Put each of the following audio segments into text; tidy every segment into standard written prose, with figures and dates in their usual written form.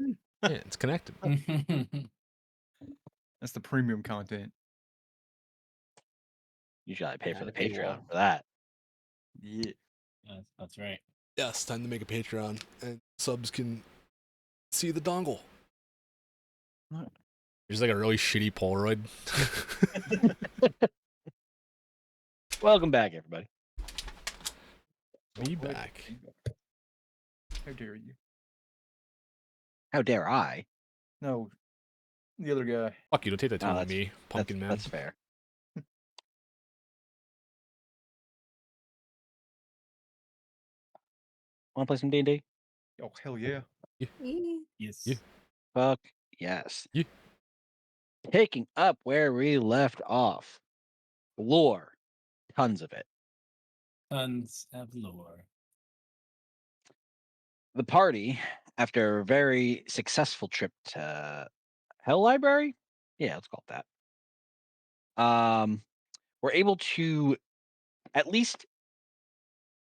Yeah, it's connected. That's the premium content. You gotta pay for the Behind the Patreon paywall. for that. Yeah. That's right. Yes, time to make a Patreon, and subs can see the dongle. There's like a really shitty Polaroid. Welcome back, everybody. Be Wait, back. how dare you? How dare I? No, the other guy. Fuck you! Don't take that No, tone on me, Pumpkin Man. That's fair. Want to play some D&D? Oh hell yeah! Yes. Yeah. Fuck yes. Yeah. Picking up where we left off. Lore. Tons of it. Tons of lore. The party, after a very successful trip to Hell Library? Yeah, let's call it that. Were able to at least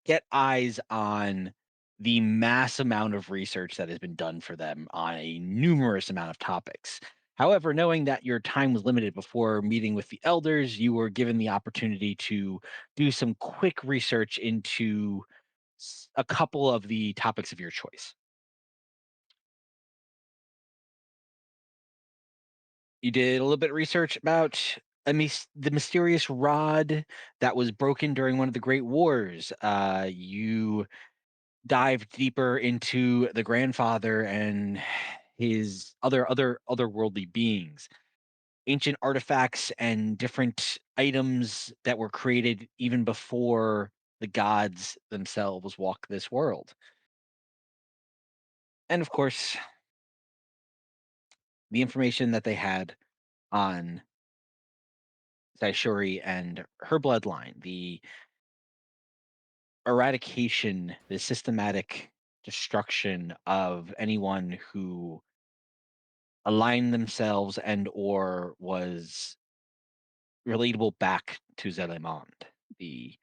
get eyes on the mass amount of research that has been done for them on a numerous amount of topics. However, knowing that your time was limited before meeting with the elders, you were given the opportunity to do some quick research into a couple of the topics of your choice. You did a little bit of research about the mysterious rod that was broken during one of the Great Wars. You dived deeper into the grandfather and his otherworldly beings, ancient artifacts and different items that were created even before the gods themselves walked this world. And of course, the information that they had on Saishuri and her bloodline, the eradication, the systematic destruction of anyone who aligned themselves and or was relatable back to Zelemond, the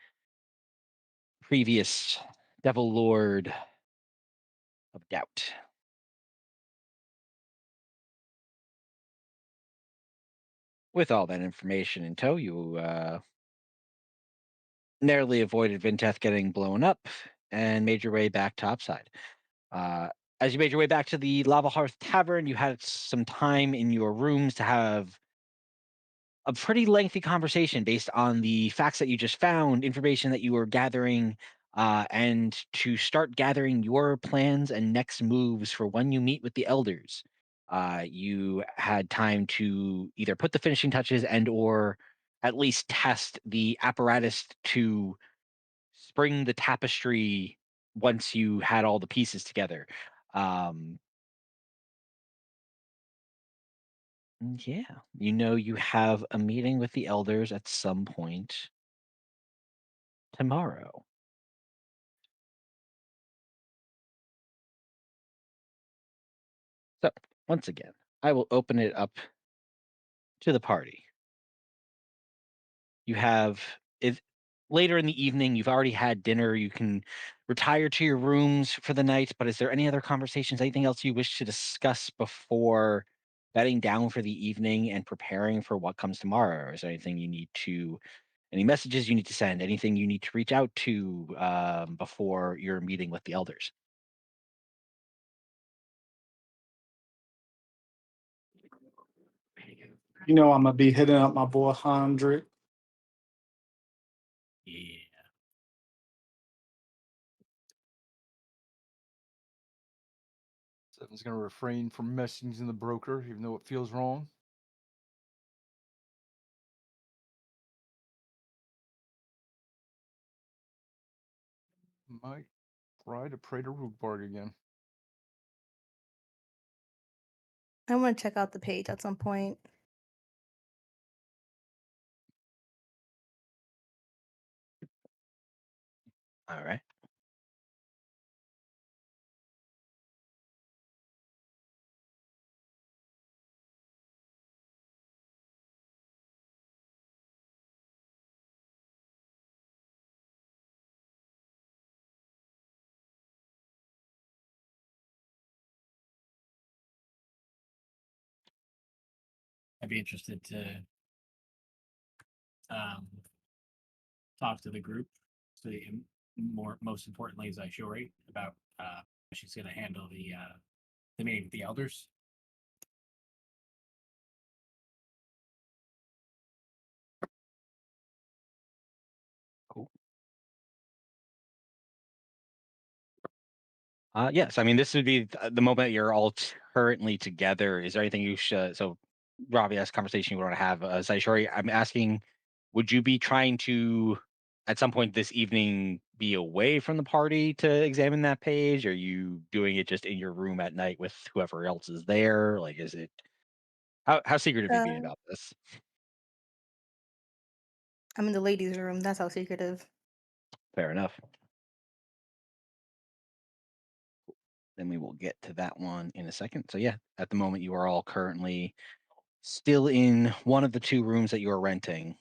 previous devil lord of doubt. With all that information in tow, you narrowly avoided Vinteth getting blown up and made your way back topside. Uh, as you made your way back to the Lava Hearth Tavern, you had some time in your rooms to have a pretty lengthy conversation based on the facts that you just found, information that you were gathering, and to start gathering your plans and next moves for when you meet with the elders. You had time to either put the finishing touches and or at least test the apparatus to spring the tapestry once you had all the pieces together. Um, yeah, you know you have a meeting with the elders at some point tomorrow. So, once again, I will open it up to the party. You have if later in the evening, you've already had dinner, you can retire to your rooms for the night, but is there any other conversations, anything else you wish to discuss before bedding down for the evening and preparing for what comes tomorrow? Or is there anything you need to any messages you need to send, anything you need to reach out to before your meeting with the elders? You know, I'm gonna be hitting up my boy Hundred. Yeah. Seven's gonna refrain from messaging the broker, even though it feels wrong. Might try to pray to Rookbarg again. I want to check out the page at some point. All right. I'd be interested to talk to the group, so most importantly, Zaishori, about how she's going to handle the meeting with the elders. Cool. Yes, I mean this would be the moment you're all currently together. Is there anything you should? So, Robbie, that's a conversation you want to have. Zaishori, I'm asking, would you be trying to, at some point this evening, be away from the party to examine that page? Are you doing it just in your room at night with whoever else is there? Like, is it how secretive are you being Uh, about this? I'm in the ladies' room. That's how secretive. Fair enough. Then we will get to that one in a second. So yeah, at the moment you are all currently still in one of the two rooms that you are renting.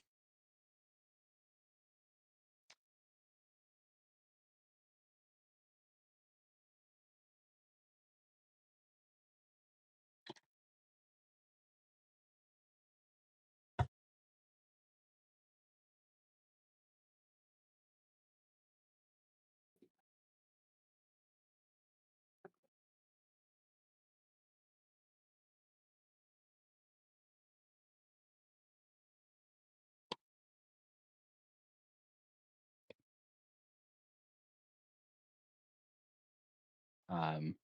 Um,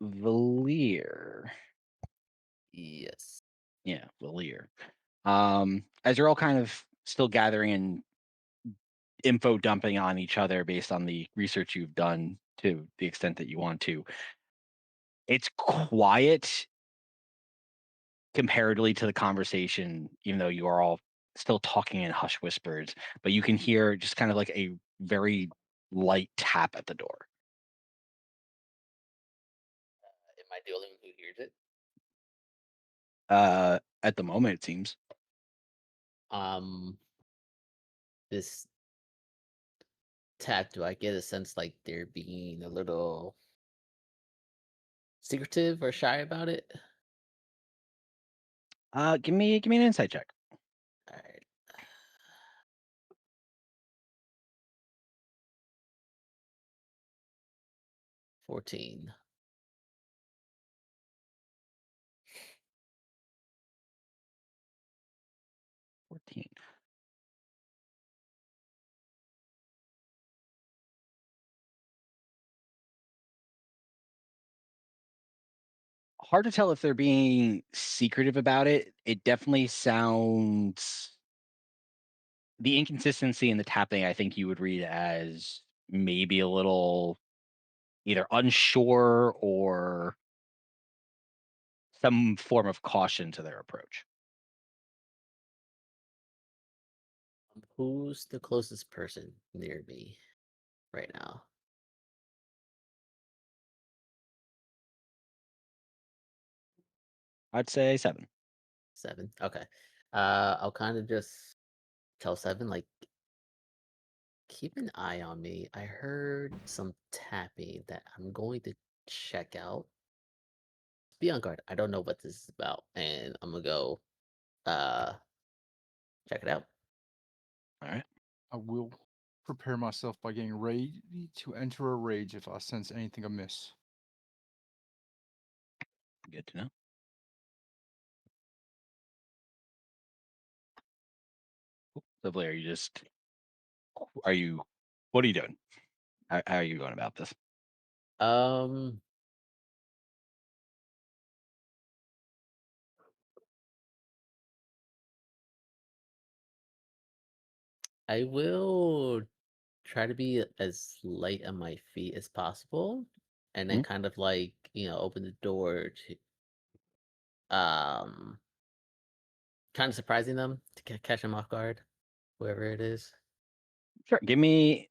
Valir. Yes. Yeah, Valir. As you're all kind of still gathering and info dumping on each other based on the research you've done to the extent that you want to, it's quiet comparatively to the conversation, even though you are all still talking in hushed whispers, but you can hear just kind of like a very light tap at the door. Am I the only one who hears it? At the moment, it seems. This tap, do I get a sense like they're being a little secretive or shy about it? Give me an insight check. All right. 14. 14. Hard to tell if they're being secretive about it. It definitely sounds, the inconsistency in the tapping, I think you would read as maybe a little either unsure or some form of caution to their approach. Who's the closest person near me right now? I'd say 7. 7. Okay. I'll kind of just tell 7, like, keep an eye on me. I heard some tapping that I'm going to check out. Be on guard. I don't know what this is about, and I'm gonna go check it out. All right. I will prepare myself by getting ready to enter a rage if I sense anything amiss. Good to know. So Blair, what are you doing? How are you going about this? Um, I will try to be as light on my feet as possible, and then Mhm. kind of like, open the door to kind of surprising them to catch them off guard, whoever it is. Sure. Give me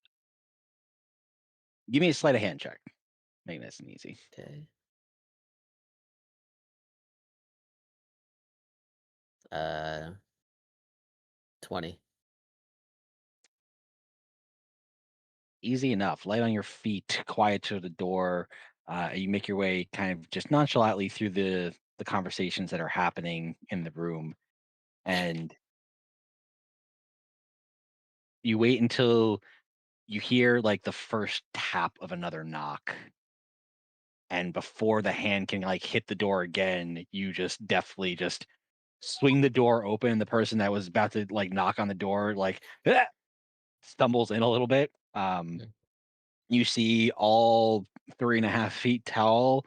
a sleight of hand check. Make this an easy. Okay. 20. Easy enough. Light on your feet, quiet to the door. You make your way kind of just nonchalantly through the conversations that are happening in the room, and you wait until you hear like the first tap of another knock, and before the hand can like hit the door again, you just deftly just swing the door open. The person that was about to like knock on the door like "Ah!" stumbles in a little bit. Mm. You see all 3.5 feet tall,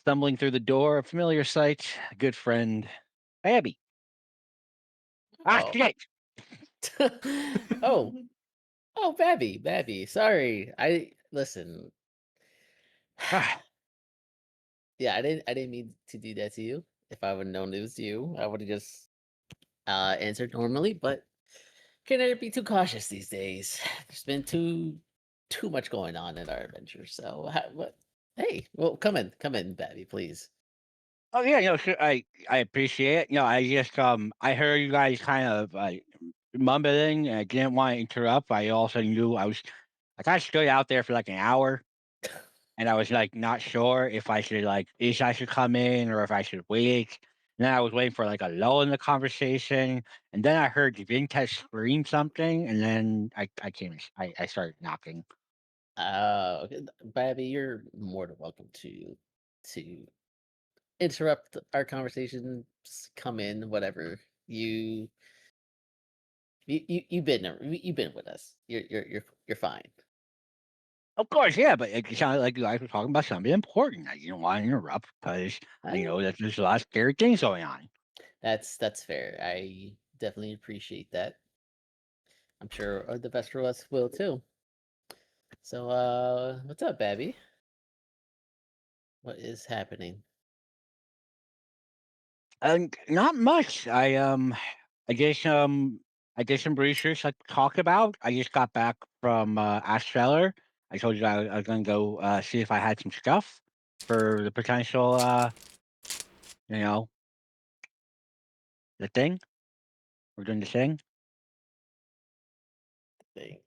stumbling through the door, a familiar sight, a good friend, Abby. Ah, Oh. shit. oh, oh, Babby. Sorry, I listen. Ah, Yeah, I didn't mean to do that to you. If I would have known it was you, I would have just answered normally. But can never be too cautious these days. There's been too much going on in our adventure. So what? Hey, well, come in, Babby, please. oh yeah, sure, I appreciate it. I just I heard you guys kind of mumbling. I didn't want to interrupt. I also knew I kind of stood out there for like an hour, and I was like not sure if I should if I should come in or if I should wait. And then I was waiting for like a lull in the conversation, and then I heard Vinta scream something, and then I came. I started knocking. Okay, Babby, you're more than welcome to interrupt our conversation. Just come in, whatever. You've been with us. You're fine. Of course, yeah, but it sounded like you guys were talking about something important. I didn't want to interrupt because I know that there's a lot of scary things going on. That's fair. I definitely appreciate that. I'm sure the best of us will too. So, what's up, Babby? What is happening? And not much. I did some research like talk about. I just got back from Ashfeller. I told you I was gonna go see if I had some stuff for the potential you know, the thing. We're doing the thing. Thing.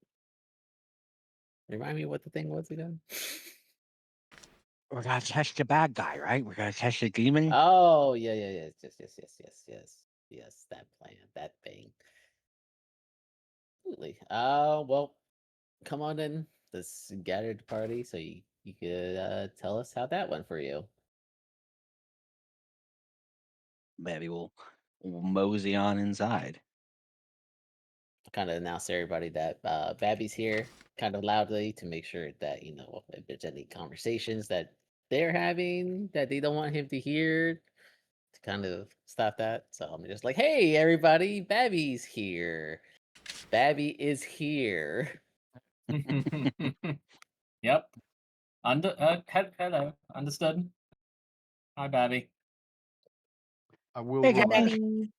Remind me what the thing was again. We're gonna test the bad guy, right? We're gonna test the demon. Oh yeah, yes. That plan, that thing. Absolutely. Well, come on in. This gathered party, so you could tell us how that went for you. Maybe we'll mosey on inside. Kind of announce to everybody that Babby's here, kind of loudly, to make sure that if there's any conversations that they're having that they don't want him to hear, to kind of stop that. So I'm just like, hey, everybody, Babby's here. Babby is here. Yep. Hello. Understood. Hi, Babby. I will Hey, Hi, relax. Captain.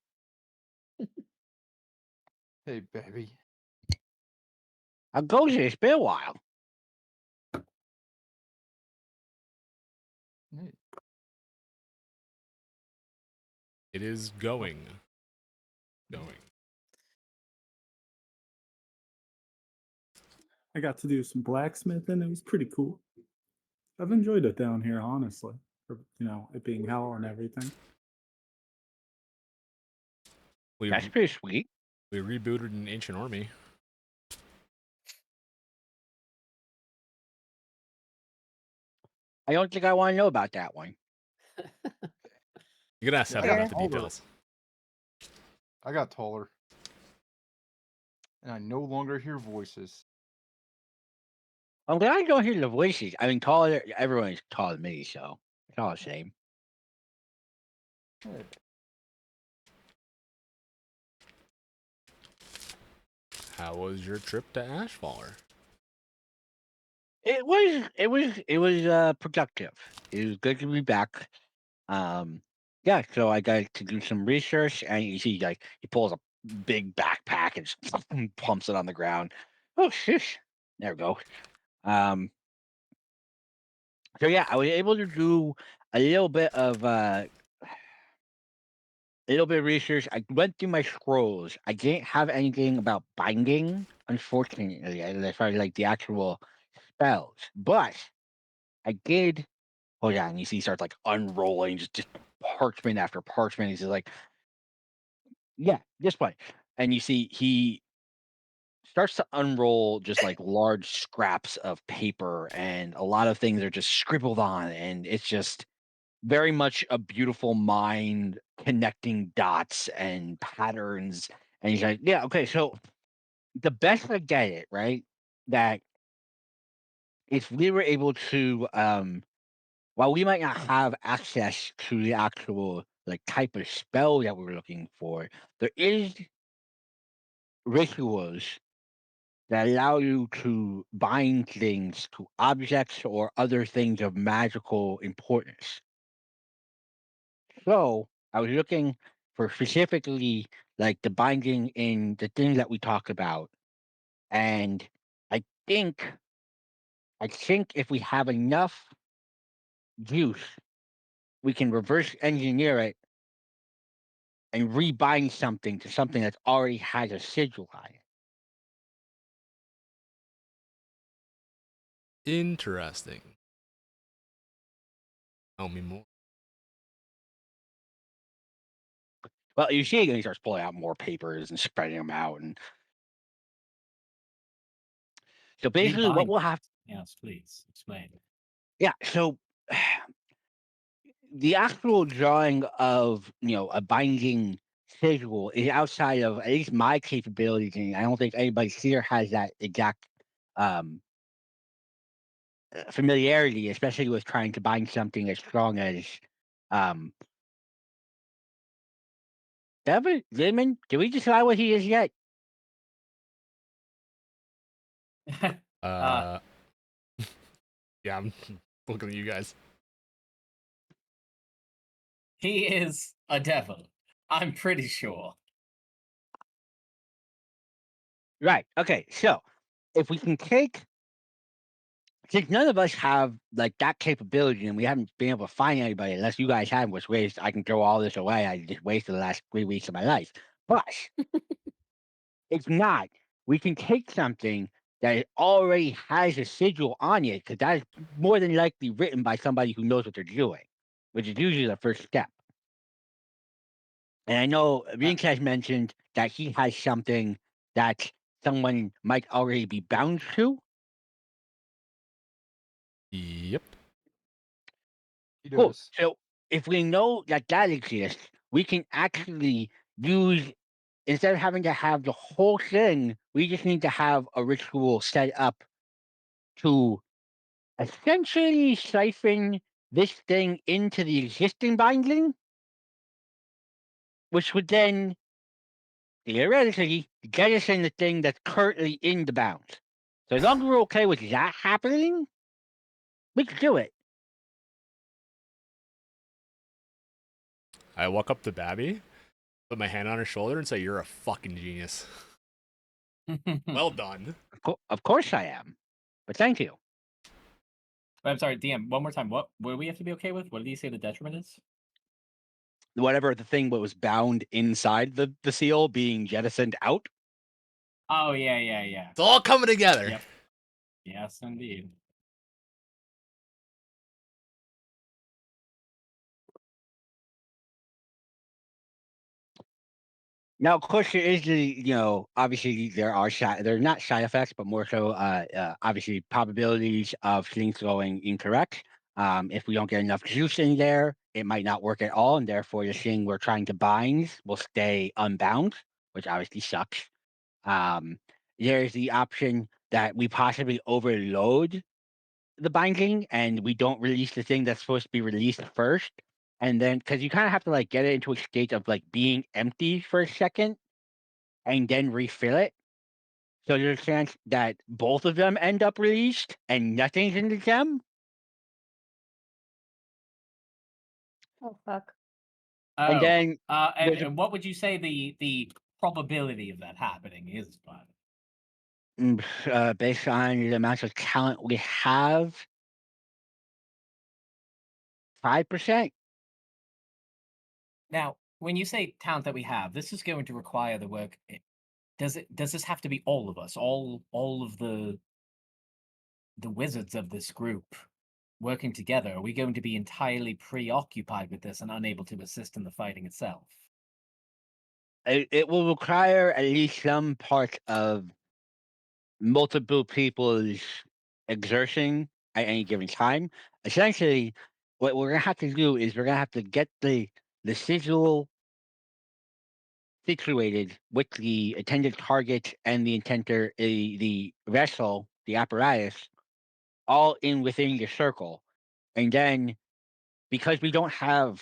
Babby. Hey, baby. How goes it? It's been a while. Hey, It is going. I got to do some blacksmithing. It was pretty cool. I've enjoyed it down here, honestly. For, it being hell and everything. We That's pretty sweet. we rebooted an ancient army. I don't think I want to know about that one. You can ask Yeah, Heather I about got the older. details. I got taller. And I no longer hear voices. I'm glad I don't hear the voices. I mean, taller. Everyone's taller than me, so it's all the same. Hey, How was your trip to Ashfaller? It was productive. It was good to be back. Yeah, so I got to do some research, and you see, like, he pulls a big backpack and just pumps it on the ground. Oh, shush. There we go. So yeah, I was able to do a little bit of research. I went through my scrolls. I didn't have anything about binding, unfortunately, as far as like the actual spells, but I did Oh yeah, and you see he starts like unrolling just parchment after parchment. He's just like, yeah, this way. And you see he starts to unroll just like large scraps of paper, and a lot of things are just scribbled on, and it's just very much a beautiful mind connecting dots and patterns. And he's like, yeah, okay, so the best I get it, right? That if we were able to while we might not have access to the actual like type of spell that we're looking for, there is rituals that allow you to bind things to objects or other things of magical importance. So I was looking for specifically like the binding in the thing that we talked about. And I think I think if we have enough juice, we can reverse engineer it and rebind something to something that already has a sigil on it. Interesting. Tell me more. Well, you see, he starts pulling out more papers and spreading them out, and so basically, what Rebind we'll it. have, Yes, please explain. yeah. So the actual drawing of a binding sigil is outside of at least my capabilities, and I don't think anybody here has that exact um, familiarity, especially with trying to bind something as strong as um, Devin. Damon, did we decide what he is yet? Uh, yeah, I'm looking at you guys. He is a devil. I'm pretty sure. Right. Okay. So if we can take, since none of us have like that capability, and we haven't been able to find anybody unless you guys have, which waste I can throw all this away. I just wasted the last 3 weeks of my life. But if not, we can take something that already has a sigil on it, because that is more than likely written by somebody who knows what they're doing, which is usually the first step. And I know Rinkes mentioned that he has something that someone might already be bound to. Yep. He Cool. does. So if we know that that exists, we can actually use, instead of having to have the whole thing, we just need to have a ritual set up to essentially siphon this thing into the existing binding, which would then theoretically jettison the thing that's currently in the bounds. So as long as we're okay with that happening, we can do it. I walk up to Babby, put my hand on her shoulder, and say, "You're a fucking genius. Well done." Of course I am. But thank you. I'm sorry, DM. One more time. What do we have to be okay with? What did you say the detriment is? Whatever the thing that was bound inside the seal being jettisoned out. Oh yeah. It's all coming together. Yep. Yes, indeed. Now, of course, there is obviously there are they're not side effects, but more so, obviously probabilities of things going incorrect. If we don't get enough juice in there, it might not work at all, and therefore the thing we're trying to bind will stay unbound, which obviously sucks. Um, there's the option that we possibly overload the binding and we don't release the thing that's supposed to be released first. And then, because you kind of have to like get it into a state of like being empty for a second and then refill it. So there's a chance that both of them end up released and nothing's in the gem. Oh fuck. And Oh, then and, there's a, and what would you say the probability of that happening is, Bud? based on the amount of talent we have, 5%. Now, when you say talent that we have, this is going to require the work. Does this have to be all of us, all of the wizards of this group working together? Are we going to be entirely preoccupied with this and unable to assist in the fighting itself? It will require at least some part of multiple people's exertion at any given time. Essentially, what we're gonna have to do is we're gonna have to get the sigil situated with the intended target and the intended the vessel, the apparatus, all in within the circle, and then because we don't have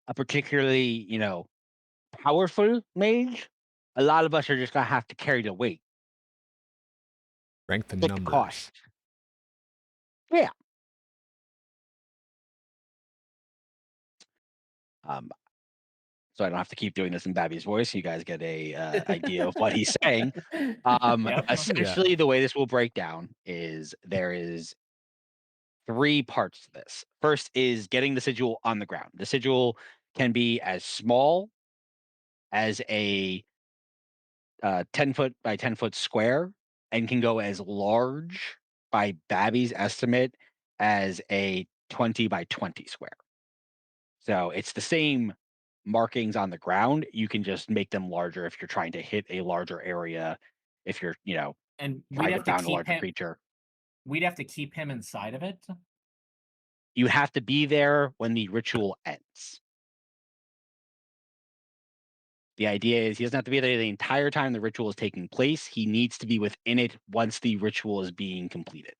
a particularly powerful mage, a lot of us are just gonna have to carry the weight. Strength and Take the numbers. cost. Yeah. So I don't have to keep doing this in Babby's voice. You guys get a idea of what he's saying. Yep. Essentially, the way this will break down is there is 3 parts to this. First is getting the sigil on the ground. The sigil can be as small as a 10-foot by 10-foot square and can go as large by Babby's estimate as a 20 by 20 square. So it's the same markings on the ground. You can just make them larger if you're trying to hit a larger area. If you're, And we'd trying to have to found a keep larger him. creature, We'd have to keep him inside of it. you have to be there when the ritual ends. The idea is he doesn't have to be there the entire time the ritual is taking place. He needs to be within it once the ritual is being completed,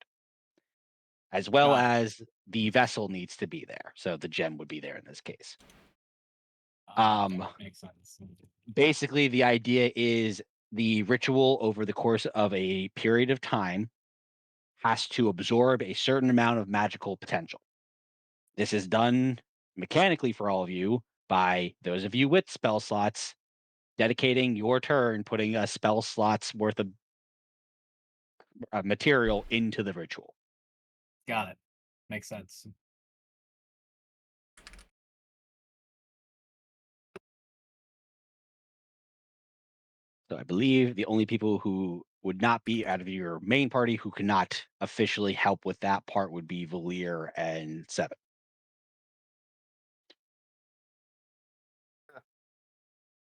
as well Got it. as the vessel needs to be there. So the gem would be there in this case. Okay, makes sense. Basically, the idea is the ritual over the course of a period of time has to absorb a certain amount of magical potential. This is done mechanically for all of you by those of you with spell slots dedicating your turn, putting a spell slot's worth of material into the ritual. Got it. Makes sense. So I believe the only people who would not be out of your main party who cannot officially help with that part would be Valir and Seven.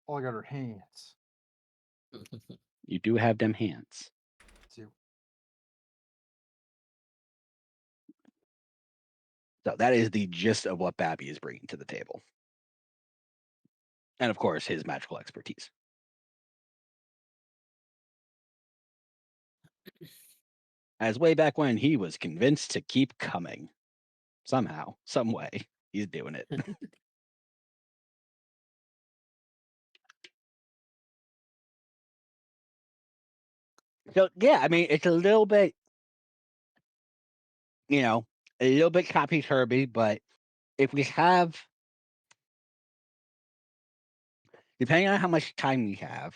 All I got are hands. You do have them hands. Too. So that is the gist of what Babby is bringing to the table. And of course, his magical expertise. As way back when he was convinced to keep coming. Somehow, some way, he's doing it. So yeah, I mean, it's a little bit, a little bit topsy-turvy, but if we have, depending on how much time we have,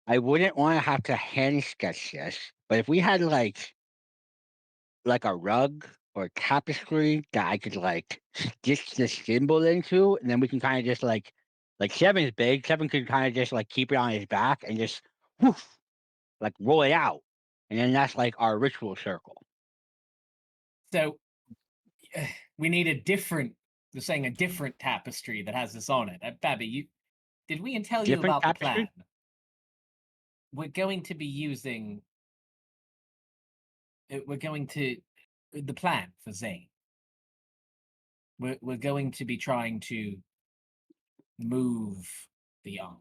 I wouldn't want to have to hand sketch this, but if we had like a rug or a tapestry that I could like stitch the symbol into, and then we can kind of just like Kevin's big. Kevin could kind of just like keep it on his back and just whoosh, like roll it out, and then that's like our ritual circle. So we need a different. They're saying a different tapestry that has this on it. Babby, did we tell you Different about tapestry? the plan? We're going to be using. We're going to the plan for Zane. We're going to be trying to move the arm.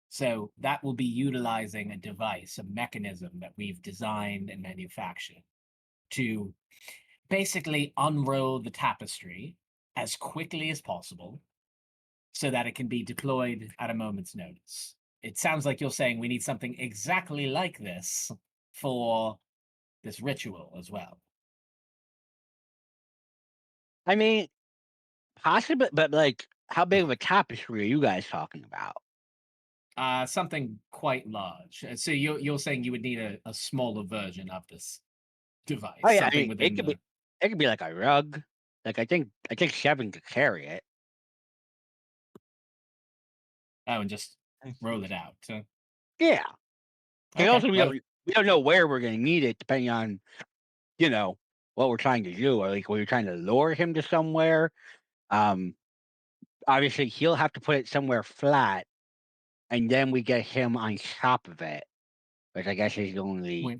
So that will be utilizing a device, a mechanism that we've designed and manufactured to basically unroll the tapestry as quickly as possible so that it can be deployed at a moment's notice. It sounds like you're saying we need something exactly like this for this ritual as well. I mean, possibly, but like, how big of a tapestry are you guys talking about? Something quite large. So you're saying you would need a smaller version of this device. Oh yeah, something I mean, within it could be like a rug. Like I think Kevin could carry it. and just roll it out. Yeah. And Okay, also, well, we don't know where we're going to need it, depending on, what we're trying to do, or like we're trying to lure him to somewhere. Obviously, he'll have to put it somewhere flat, and then we get him on top of it, which I guess is the only.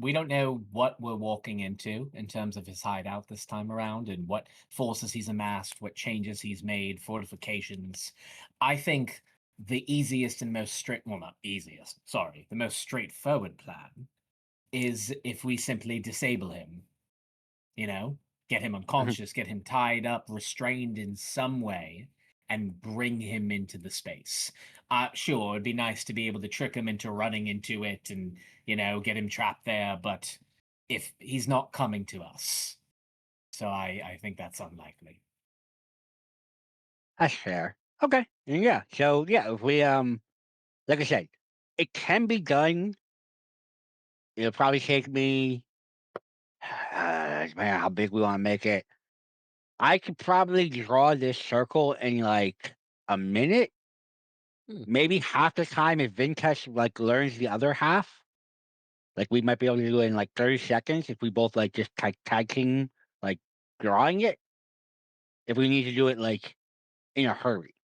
We don't know what we're walking into in terms of his hideout this time around and what forces he's amassed, what changes he's made, fortifications. I think the easiest and most not easiest, sorry, the most straightforward plan is if we simply disable him, get him unconscious, get him tied up, restrained in some way, and bring him into the space. Sure, it'd be nice to be able to trick him into running into it and, get him trapped there, but if he's not coming to us. So I think that's unlikely. That's fair. Okay. Yeah. So yeah, if we like I said, it can be done. It'll probably take me man, how big we want to make it. I could probably draw this circle in like a minute. Maybe half the time if Vintesh like learns the other half. Like we might be able to do it in like 30 seconds if we both like just tag team like drawing it. If we need to do it like in a hurry.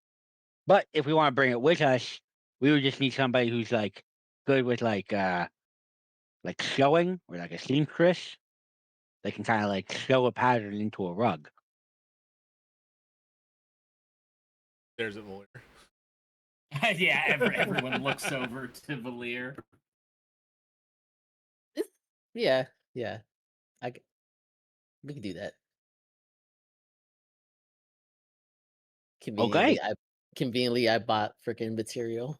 But if we want to bring it with us, we would just need somebody who's like good with like sewing or like a seamstress. They can kind of like sew a pattern into a rug. There's a lawyer. Yeah, everyone looks over to Valir. Yeah, we can do that. Okay. Conveniently, I bought freaking material.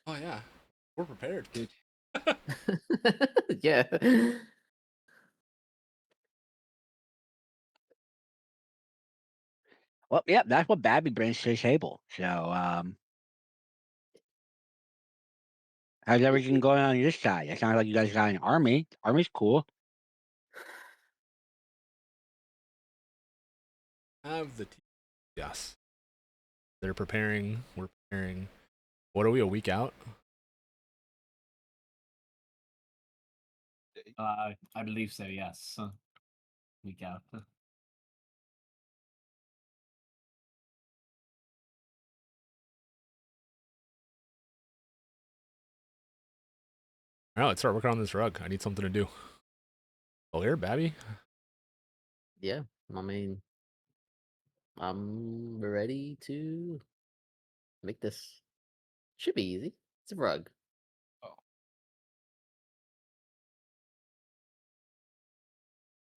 Oh yeah, we're prepared. Did Yeah. Well, yeah, that's what Babby brings to the table. So, how's everything going on your side? It sounds like you guys got an army. Army's cool. Have the yes. They're preparing. We're preparing. What are we, a week out? I believe so, yes. Week out. All right, let's start working on this rug. I need something to do. Oh, here, Babby. Yeah, I mean, I'm ready to make this. Should be easy. It's a rug.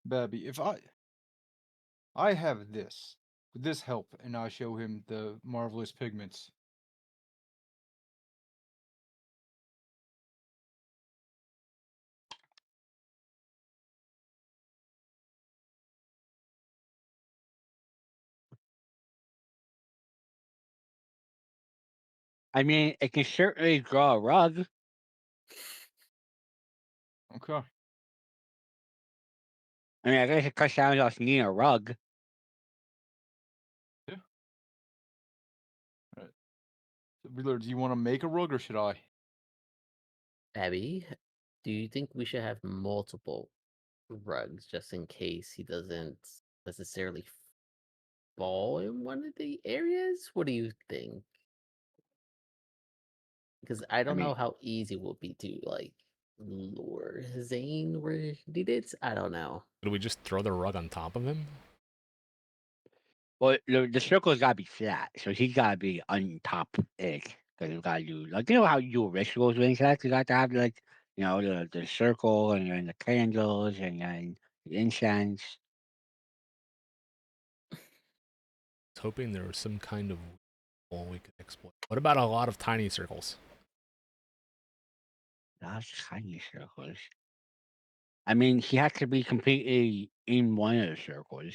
Babby, if I have this, with this help, and I show him the marvelous pigments. I mean, it can certainly draw a rug. Okay. I mean, I guess it cuts down to us needing a rug. Yeah. All right. So, Wheeler, do you want to make a rug or should I? Abby, do you think we should have multiple rugs just in case he doesn't necessarily fall in one of the areas? What do you think? Because I don't know mean- how easy it will be to like lure Zane where he did it. I don't know. Could we just throw the rug on top of him? Well, the circle's got to be flat, so he's got to be on top of it. Because you got to do, like, you know how you do rituals with insects? You got to have, like, the circle and then the candles and then the incense. I was hoping there was some kind of wall we could exploit. What about a lot of tiny circles? That's tiny circles. I mean, he has to be completely in one of the circles.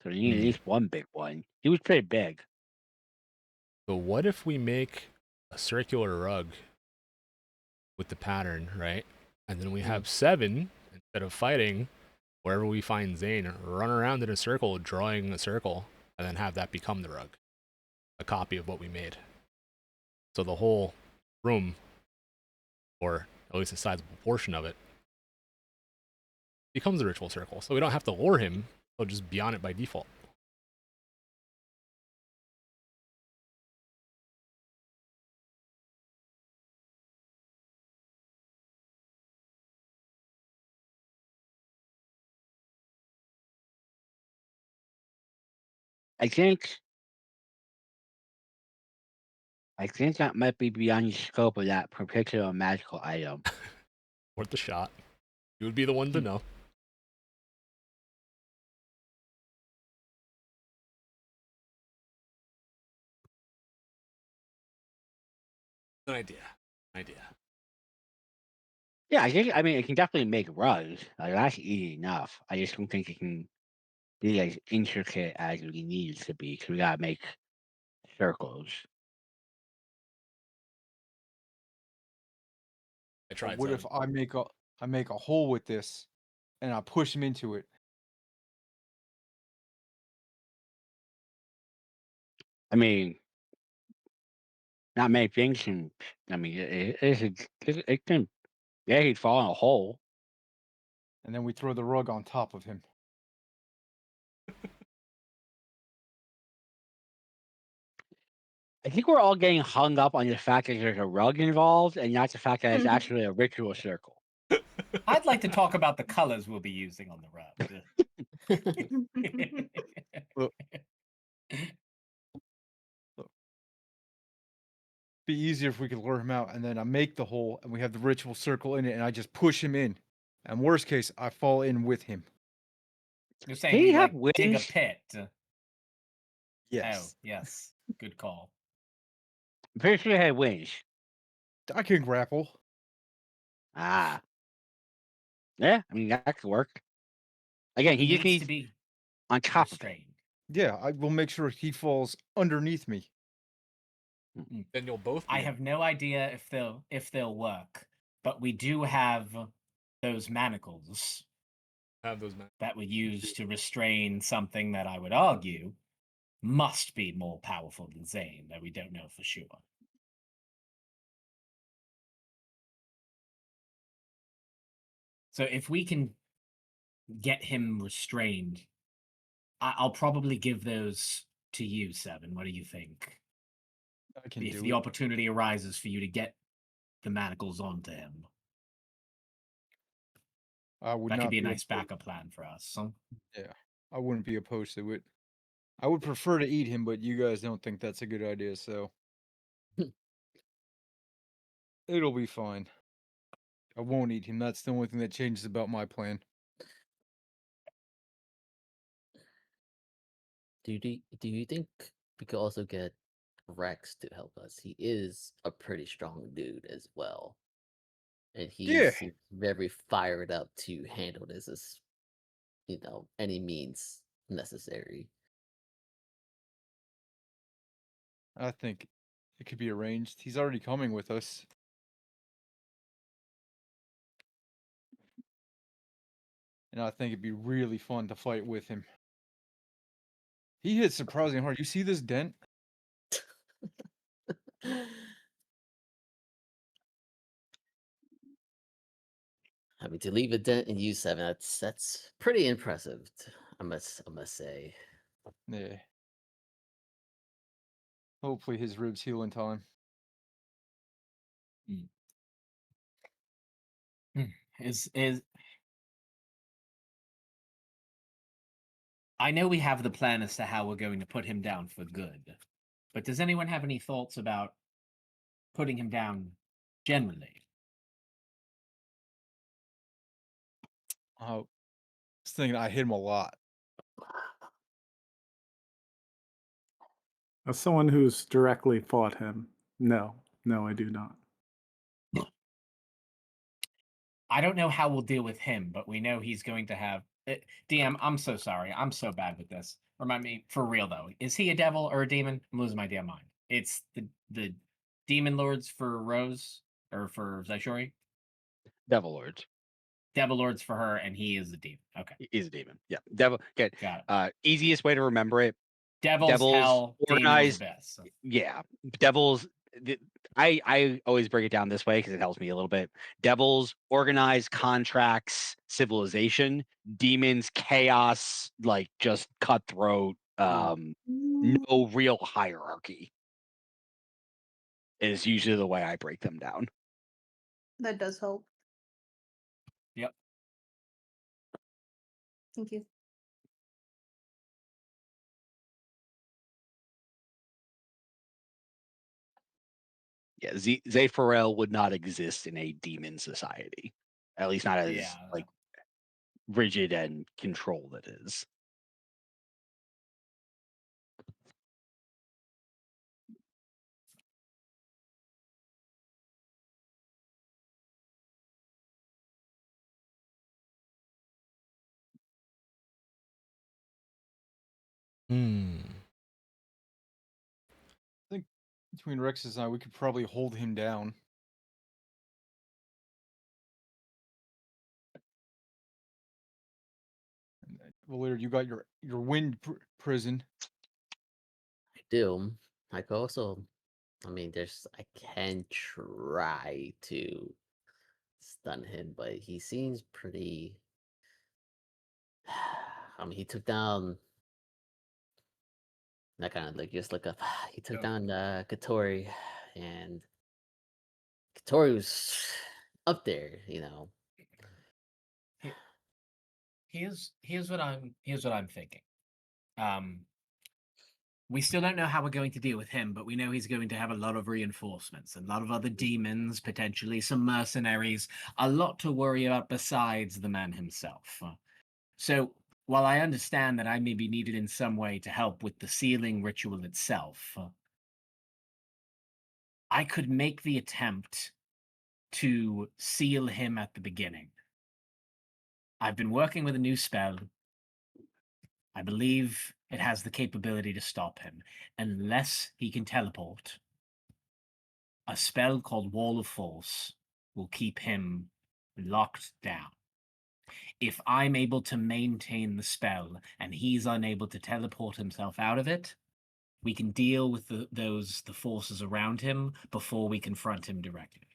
So you need at least one big one. He was pretty big. So what if we make a circular rug with the pattern, right? And then we have 7, instead of fighting, wherever we find Zane, run around in a circle, drawing a circle, and then have that become the rug. A copy of what we made. So the whole room or at least a sizable portion of it, becomes a ritual circle. So we don't have to lure him; he'll just be on it by default. I think that might be beyond the scope of that particular magical item. Worth the shot. You would be the one to know. An idea. Yeah, I mean, it can definitely make rugs. Like, that's easy enough. I just don't think it can be as intricate as we need it to be. So we gotta make circles. I But tried. what if I make a hole with this, and I push him into it? I mean, not many things can. I mean, it can. Yeah, he'd fall in a hole. And then we throw the rug on top of him. I think we're all getting hung up on the fact that there's a rug involved, and not the fact that it's Mhm. actually a ritual circle. I'd like to talk about the colors we'll be using on the rug. Look. Be easier if we could lure him out, and then I make the hole, and we have the ritual circle in it, and I just push him in. And worst case, I fall in with him. You're Can saying he we have like dig a wings? pit. Yes, Oh, yes. Good call. I'm pretty sure he had wings. I can grapple. Ah. Yeah, I mean, that could work. Again, He he just needs to needs be on top of it. restrained. Yeah, I will make sure he falls underneath me. Then you'll both. Be I have no idea if they'll work, but we do have those manacles have those. that we use to restrain something that I would argue must be more powerful than Zane, though we don't know for sure. So if we can get him restrained, I'll probably give those to you, Seven. What do you think? I can If do the it. opportunity arises for you to get the manacles onto him, I would that not could be a be nice opposed. backup plan for us. So, Yeah, I wouldn't be opposed to it. I would prefer to eat him, but you guys don't think that's a good idea, so it'll be fine. I won't eat him. That's the only thing that changes about my plan. Do you think we could also get Rex to help us? He is a pretty strong dude as well, and he Yeah. seems very fired up to handle this as any means necessary. I think it could be arranged. He's already coming with us. And I think it'd be really fun to fight with him. He hit surprisingly hard. You see this dent? I mean, to leave a dent in U7, that's pretty impressive. I must say. Yeah. Hopefully his ribs heal in time. is I know we have the plan as to how we're going to put him down for good, but does anyone have any thoughts about putting him down generally? I was thinking I hit him a lot. As someone who's directly fought him, no, I do not. I don't know how we'll deal with him, but we know he's going to have. DM, I'm so sorry. I'm so bad with this. Remind me, for real though, is he a devil or a demon? I'm losing my damn mind. It's the demon lords for Rose or for Zaishori? Devil Lords. Devil lords for her, and he is a demon. Okay, He's a demon. Yeah. Devil. Okay. got it. Easiest way to remember it. Devil's Devils hell, demons organized. abyss. Yeah. Devils I always break it down this way because it helps me a little bit. Devils, organized contracts, civilization. Demons, chaos, like just cutthroat. No real hierarchy is usually the way I break them down. That does help. Yep. Thank you. Yeah, Zepharel would not exist in a demon society, at least not as Yeah. like rigid and controlled it is. Hmm. I think between Rex's and I, we could probably hold him down. Willard, you got your wind prison. I do. I could also. I mean, I can try to stun him, but he seems pretty. I mean, he took down. That kind of like just look up. He took Go. down Katori, and Katori was up there. Here's what I'm thinking. We still don't know how we're going to deal with him, but we know he's going to have a lot of reinforcements, a lot of other demons, potentially some mercenaries, a lot to worry about besides the man himself. So while I understand that I may be needed in some way to help with the sealing ritual itself, I could make the attempt to seal him at the beginning. I've been working with a new spell. I believe it has the capability to stop him, unless he can teleport. A spell called Wall of Force will keep him locked down. If I'm able to maintain the spell and he's unable to teleport himself out of it, we can deal with the forces around him before we confront him directly.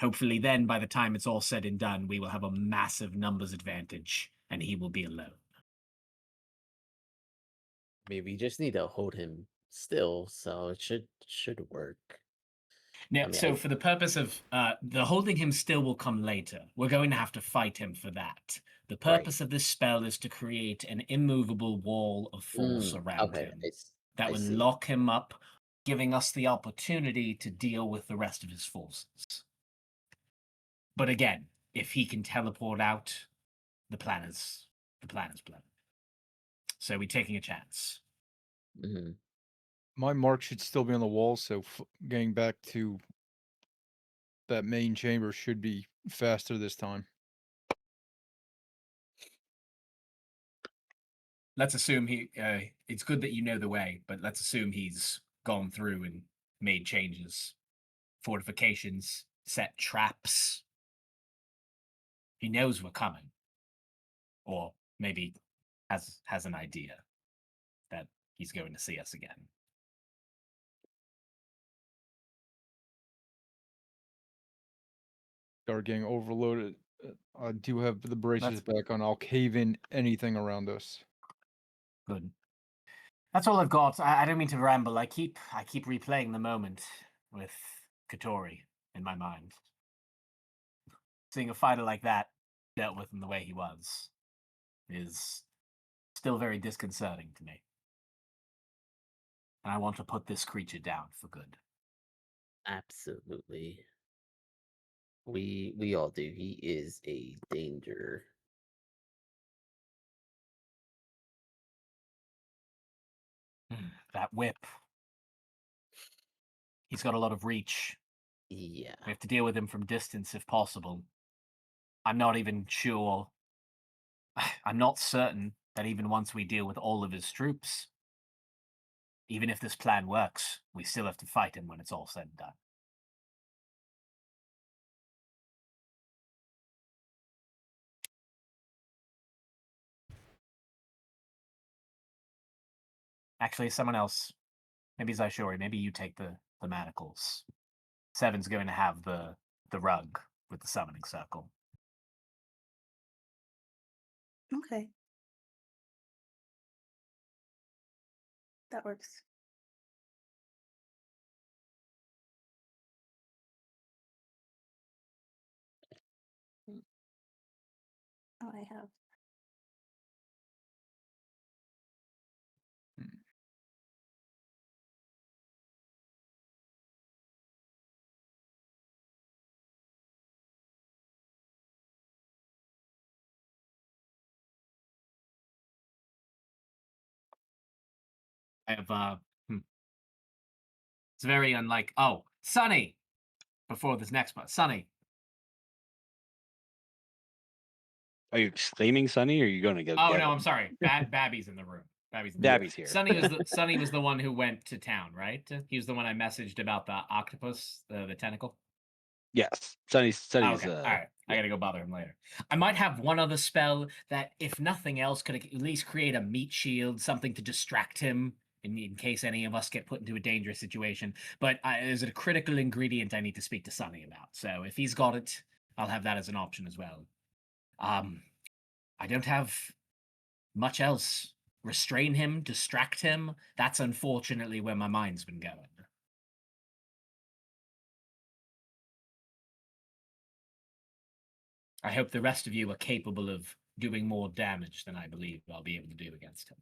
Hopefully then, by the time it's all said and done, we will have a massive numbers advantage and he will be alone. I mean, we just need to hold him still, so it should work. Now, I mean, so for the purpose of the holding him still will come later. We're going to have to fight him for that. The purpose of this spell is to create an immovable wall of force around okay, him I that will see. lock him up, giving us the opportunity to deal with the rest of his forces. But again, if he can teleport out, the plan is blown. So we're taking a chance. Mm-hmm. My mark should still be on the wall, so getting back to that main chamber should be faster this time. Let's assume it's good that you know the way, but let's assume he's gone through and made changes. Fortifications, set traps. He knows we're coming. Or maybe has an idea that he's going to see us again. Start getting overloaded. I do have the braces back on. I'll cave in anything around us. Good. That's all I've got. I don't mean to ramble. I keep replaying the moment with Katori in my mind. Seeing a fighter like that dealt with in the way he was is still very disconcerting to me. And I want to put this creature down for good. Absolutely. We all do. He is a danger. That whip. He's got a lot of reach. Yeah. We have to deal with him from distance if possible. I'm not even sure. I'm not certain that even once we deal with all of his troops, even if this plan works, we still have to fight him when it's all said and done. Actually, someone else. Maybe Zaishori, maybe you take the thematicals. 7's going to have the rug with the summoning circle. Okay. That works. Oh, I have. I have it's very unlike Sonny before this next one. Sonny. Are you exclaiming Sonny, or are you going to go Oh get no, him? I'm sorry. Babby's in the room. Babby's in the Babby's here. Sonny was the one who went to town, right? He was the one I messaged about the octopus, the tentacle. Yes, Sonny's. Okay, all right. I gotta go bother him later. I might have one other spell that, if nothing else, could at least create a meat shield, something to distract him in case any of us get put into a dangerous situation. But there's a critical ingredient I need to speak to Sonny about. So if he's got it, I'll have that as an option as well. I don't have much else. Restrain him, distract him. That's unfortunately where my mind's been going. I hope the rest of you are capable of doing more damage than I believe I'll be able to do against him.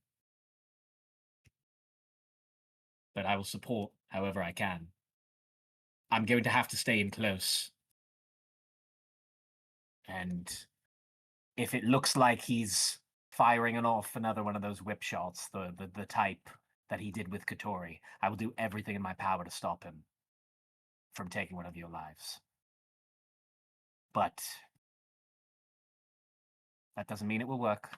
But I will support however I can. I'm going to have to stay in close. And if it looks like he's firing off another one of those whip shots, the type that he did with Katori, I will do everything in my power to stop him from taking one of your lives. But that doesn't mean it will work.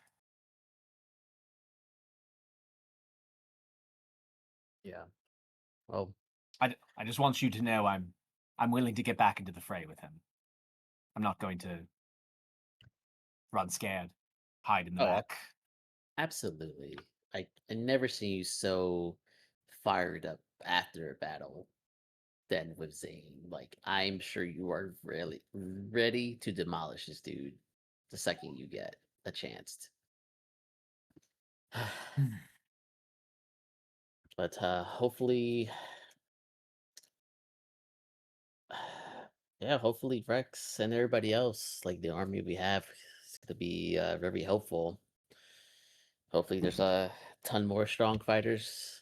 Yeah. Well, I just want you to know I'm willing to get back into the fray with him. I'm not going to run scared, hide in the Oh, back. absolutely. I never seen you so fired up after a battle than with Zane. Like, I'm sure you are really ready to demolish this dude the second you get a chance. But hopefully, yeah, hopefully Rex and everybody else, like the army we have, is gonna be very helpful. Hopefully, there's a ton more strong fighters.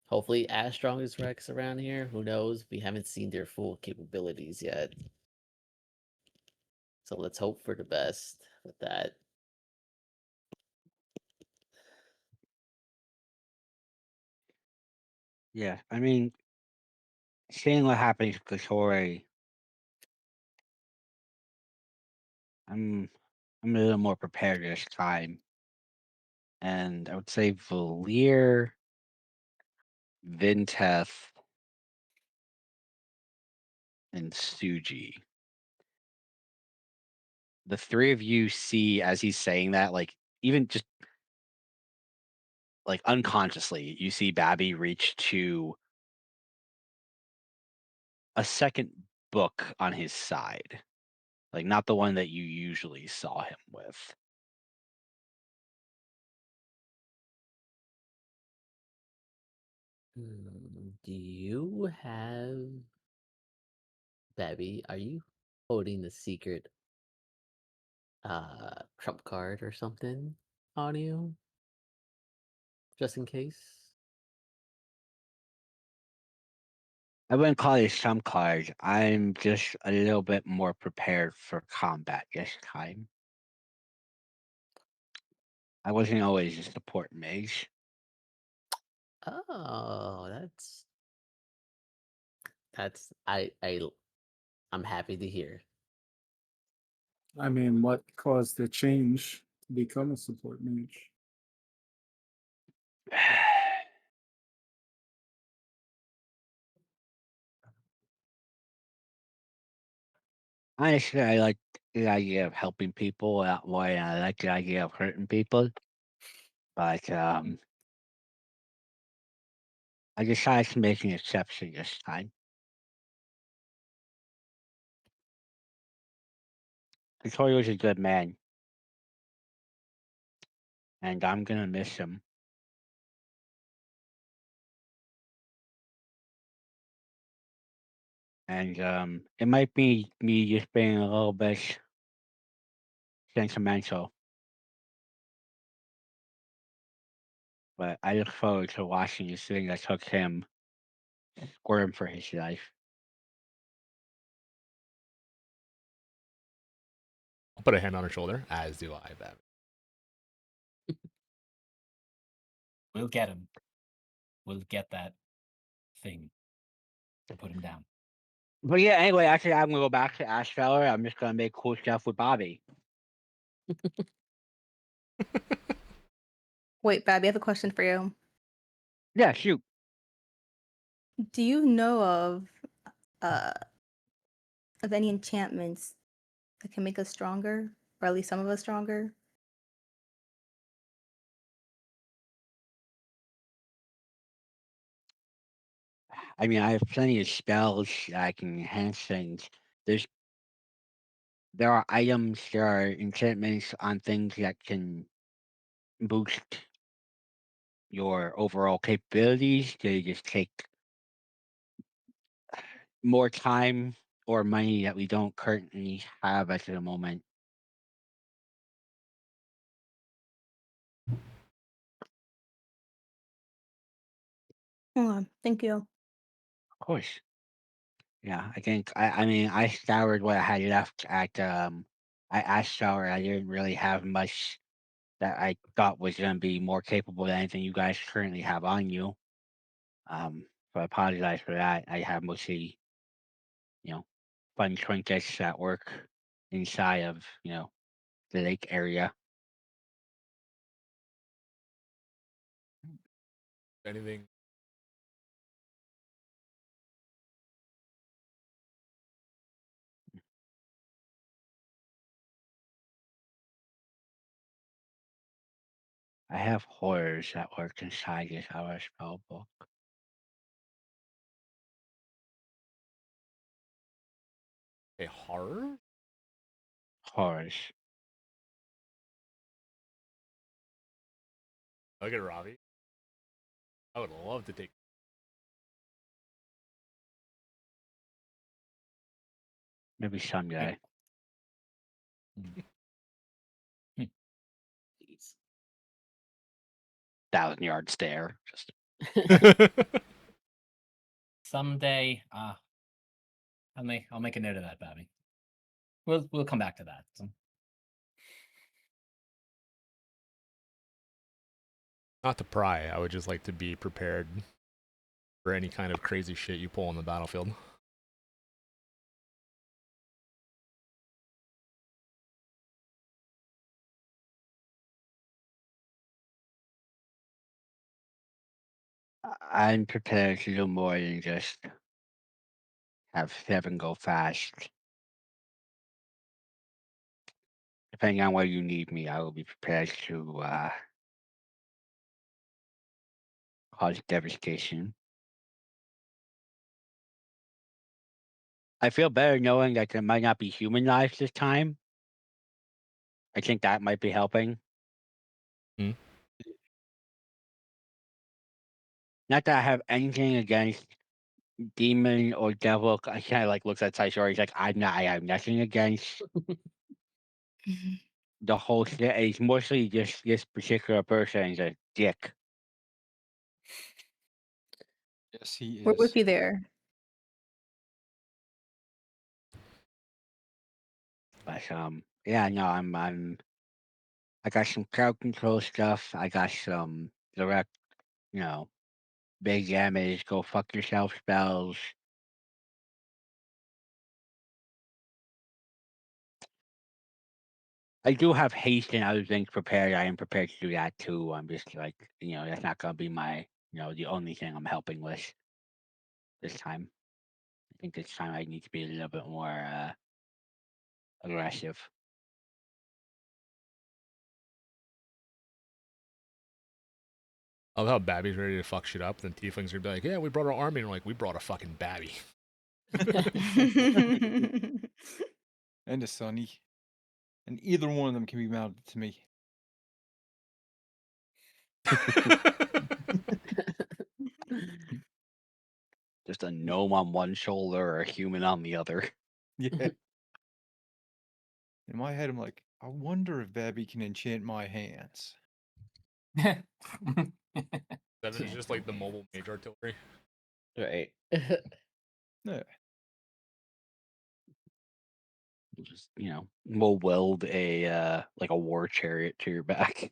Hopefully, as strong as Rex around here. Who knows? We haven't seen their full capabilities yet. So let's hope for the best with that. Yeah, I mean, seeing what happened to Katori, I'm a little more prepared this time, and I would say Valir, Vinteth, and Suji. The three of you see as he's saying that, like even just like unconsciously, you see Babby reach to a second book on his side, like not the one that you usually saw him with. Do you have Babby? Are you holding the secret trump card or something on you? Just in case? I wouldn't call it some card. I'm just a little bit more prepared for combat this time. I wasn't always a support mage. Oh, that's I'm happy to hear. I mean, what caused the change to become a support mage? Honestly, I like the idea of helping people a lot more than I like the idea of hurting people. But I decided to make an exception this time. Victoria was a good man, and I'm gonna miss him. And it might be me just being a little bit sentimental, but I look forward to watching this thing that took him squirm for his life. I'll put a hand on her shoulder, as do I, Babby. We'll get him. We'll get that thing to put him down. But yeah, anyway, actually, I'm gonna go back to Ash Feller. I'm just gonna make cool stuff with Bobby. Wait, Babby, I have a question for you. Yeah, shoot. Do you know uh of any enchantments that can make us stronger, or at least some of us stronger? I mean, I have plenty of spells that I can enhance things. There's there are items, there are enchantments on things that can boost your overall capabilities. They just take more time or money that we don't currently have at the moment. Thank you. Of course. Yeah, I think I mean I scoured what I had left at I Ash Shower. I didn't really have much that I thought was gonna be more capable than anything you guys currently have on you. So I apologize for that. I have mostly, you know, fun trinkets that work inside of, the lake area. Anything? I have horrors that work inside this our spell book. A horror? Horrors. Look at Robbie. I would love to take. Maybe someday. Please. 1,000-yard stare. Just Someday, I'll make a note of that, Bobby. We'll come back to that. Not to pry. I would just like to be prepared for any kind of crazy shit you pull on the battlefield. I'm prepared to do more than just have 7 go fast. Depending on where you need me, I will be prepared to cause devastation. I feel better knowing that there might not be human lives this time. I think that might be helping. Hmm? Not that I have anything against demon or devil. I kind of like looks at Saishori. He's like, I have nothing against the whole shit. It's mostly just this particular person is a dick. Yes, he We're is. with you there. But yeah, no, I got some crowd control stuff. I got some direct, you know, big damage, go fuck yourself spells. I do have haste and other things prepared. I am prepared to do that too. I'm just like, that's not gonna be my, the only thing I'm helping with this time. I think this time I need to be a little bit more aggressive. I love how Babby's ready to fuck shit up. Then Tiefling's gonna be like, "Yeah, we brought our army." And we're like, "We brought a fucking Babby." And a Sunny. and either one of them can be mounted to me. Just a gnome on one shoulder or a human on the other. Yeah. In my head, I'm like, I wonder if Babby can enchant my hands. Seven is just like the mobile mage artillery. Right. Yeah. Just we'll weld a like a war chariot to your back.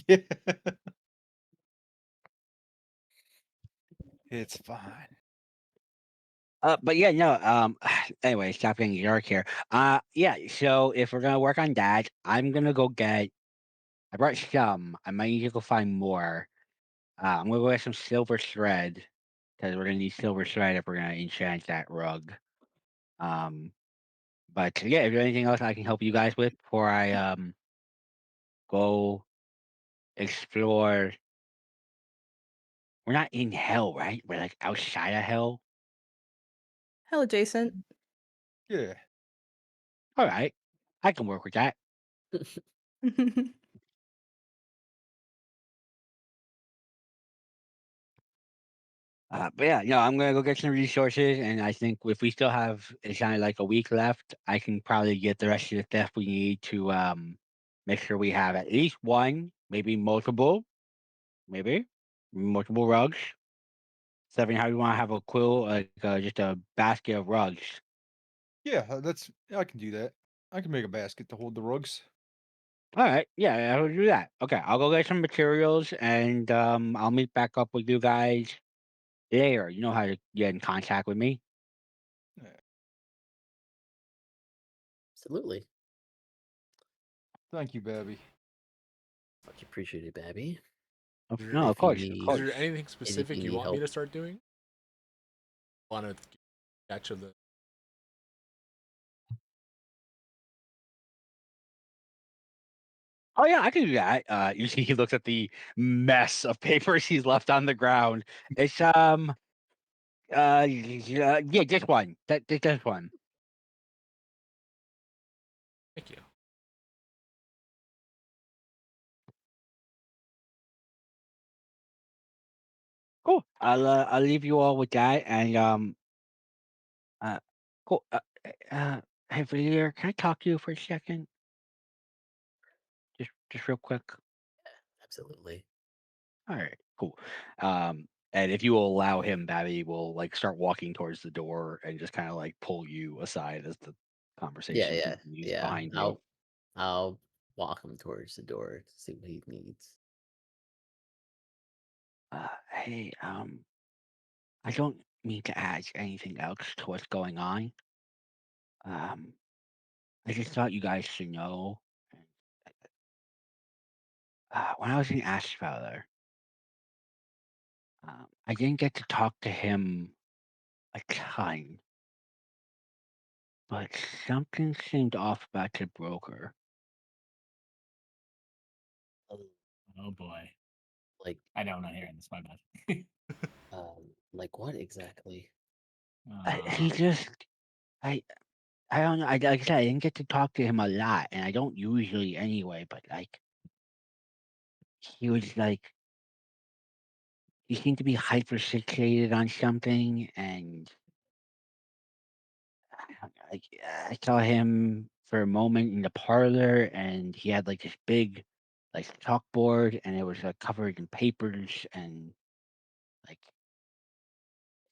Yeah. It's fine. But yeah, no. Anyway, stop getting dark here. Yeah. So if we're gonna work on that, I'm gonna go get. I brought some. I might need to go find more. I'm gonna go get some silver thread because we're gonna need silver thread if we're gonna enchant that rug. But yeah, is there anything else I can help you guys with before I go explore? We're not in hell, right? We're like outside of hell. Hell adjacent. Yeah. All right, I can work with that. But yeah, I'm gonna go get some resources, and I think if we still have it's kind of like a week left, I can probably get the rest of the stuff we need to make sure we have at least one, maybe multiple rugs. Seven, how do you want to have a quill, like just a basket of rugs? Yeah, I can do that. I can make a basket to hold the rugs. All right, yeah, I'll do that. Okay, I'll go get some materials, and I'll meet back up with you guys later. You know how to get in contact with me. Absolutely. Thank you, Babby. Much appreciated, Babby. No, of If you course, of need Is course. there anything specific anything you need want me help, to start doing? Want to catch of the Oh yeah, I can do that. You see, he looks at the mess of papers he's left on the ground. It's yeah, just one. Just one. Thank you. Cool. I'll leave you all with that, and uh, cool. Hey, Villiers, can I talk to you for a second? Just real quick. absolutely. All right, cool. And if you will allow him, Babby will like start walking towards the door and just kind of like pull you aside as the Yeah, conversation yeah, continues yeah. behind you. I'll walk him towards the door to see what he needs. Hey, I don't mean to add anything else to what's going on. Um, I just thought you guys should know. When I was in Ashfeller, I didn't get to talk to him a ton, but something seemed off about the broker. Oh, Oh boy. like, I know I'm not hearing this, my bad. like what exactly? He just, I, I don't know. Like I said, I didn't get to talk to him a lot, and I don't usually anyway. But like, he was like, he seemed to be hyper fixated on something, and like I saw him for a moment in the parlor, and he had like this big, like chalkboard, and it was covered in papers and like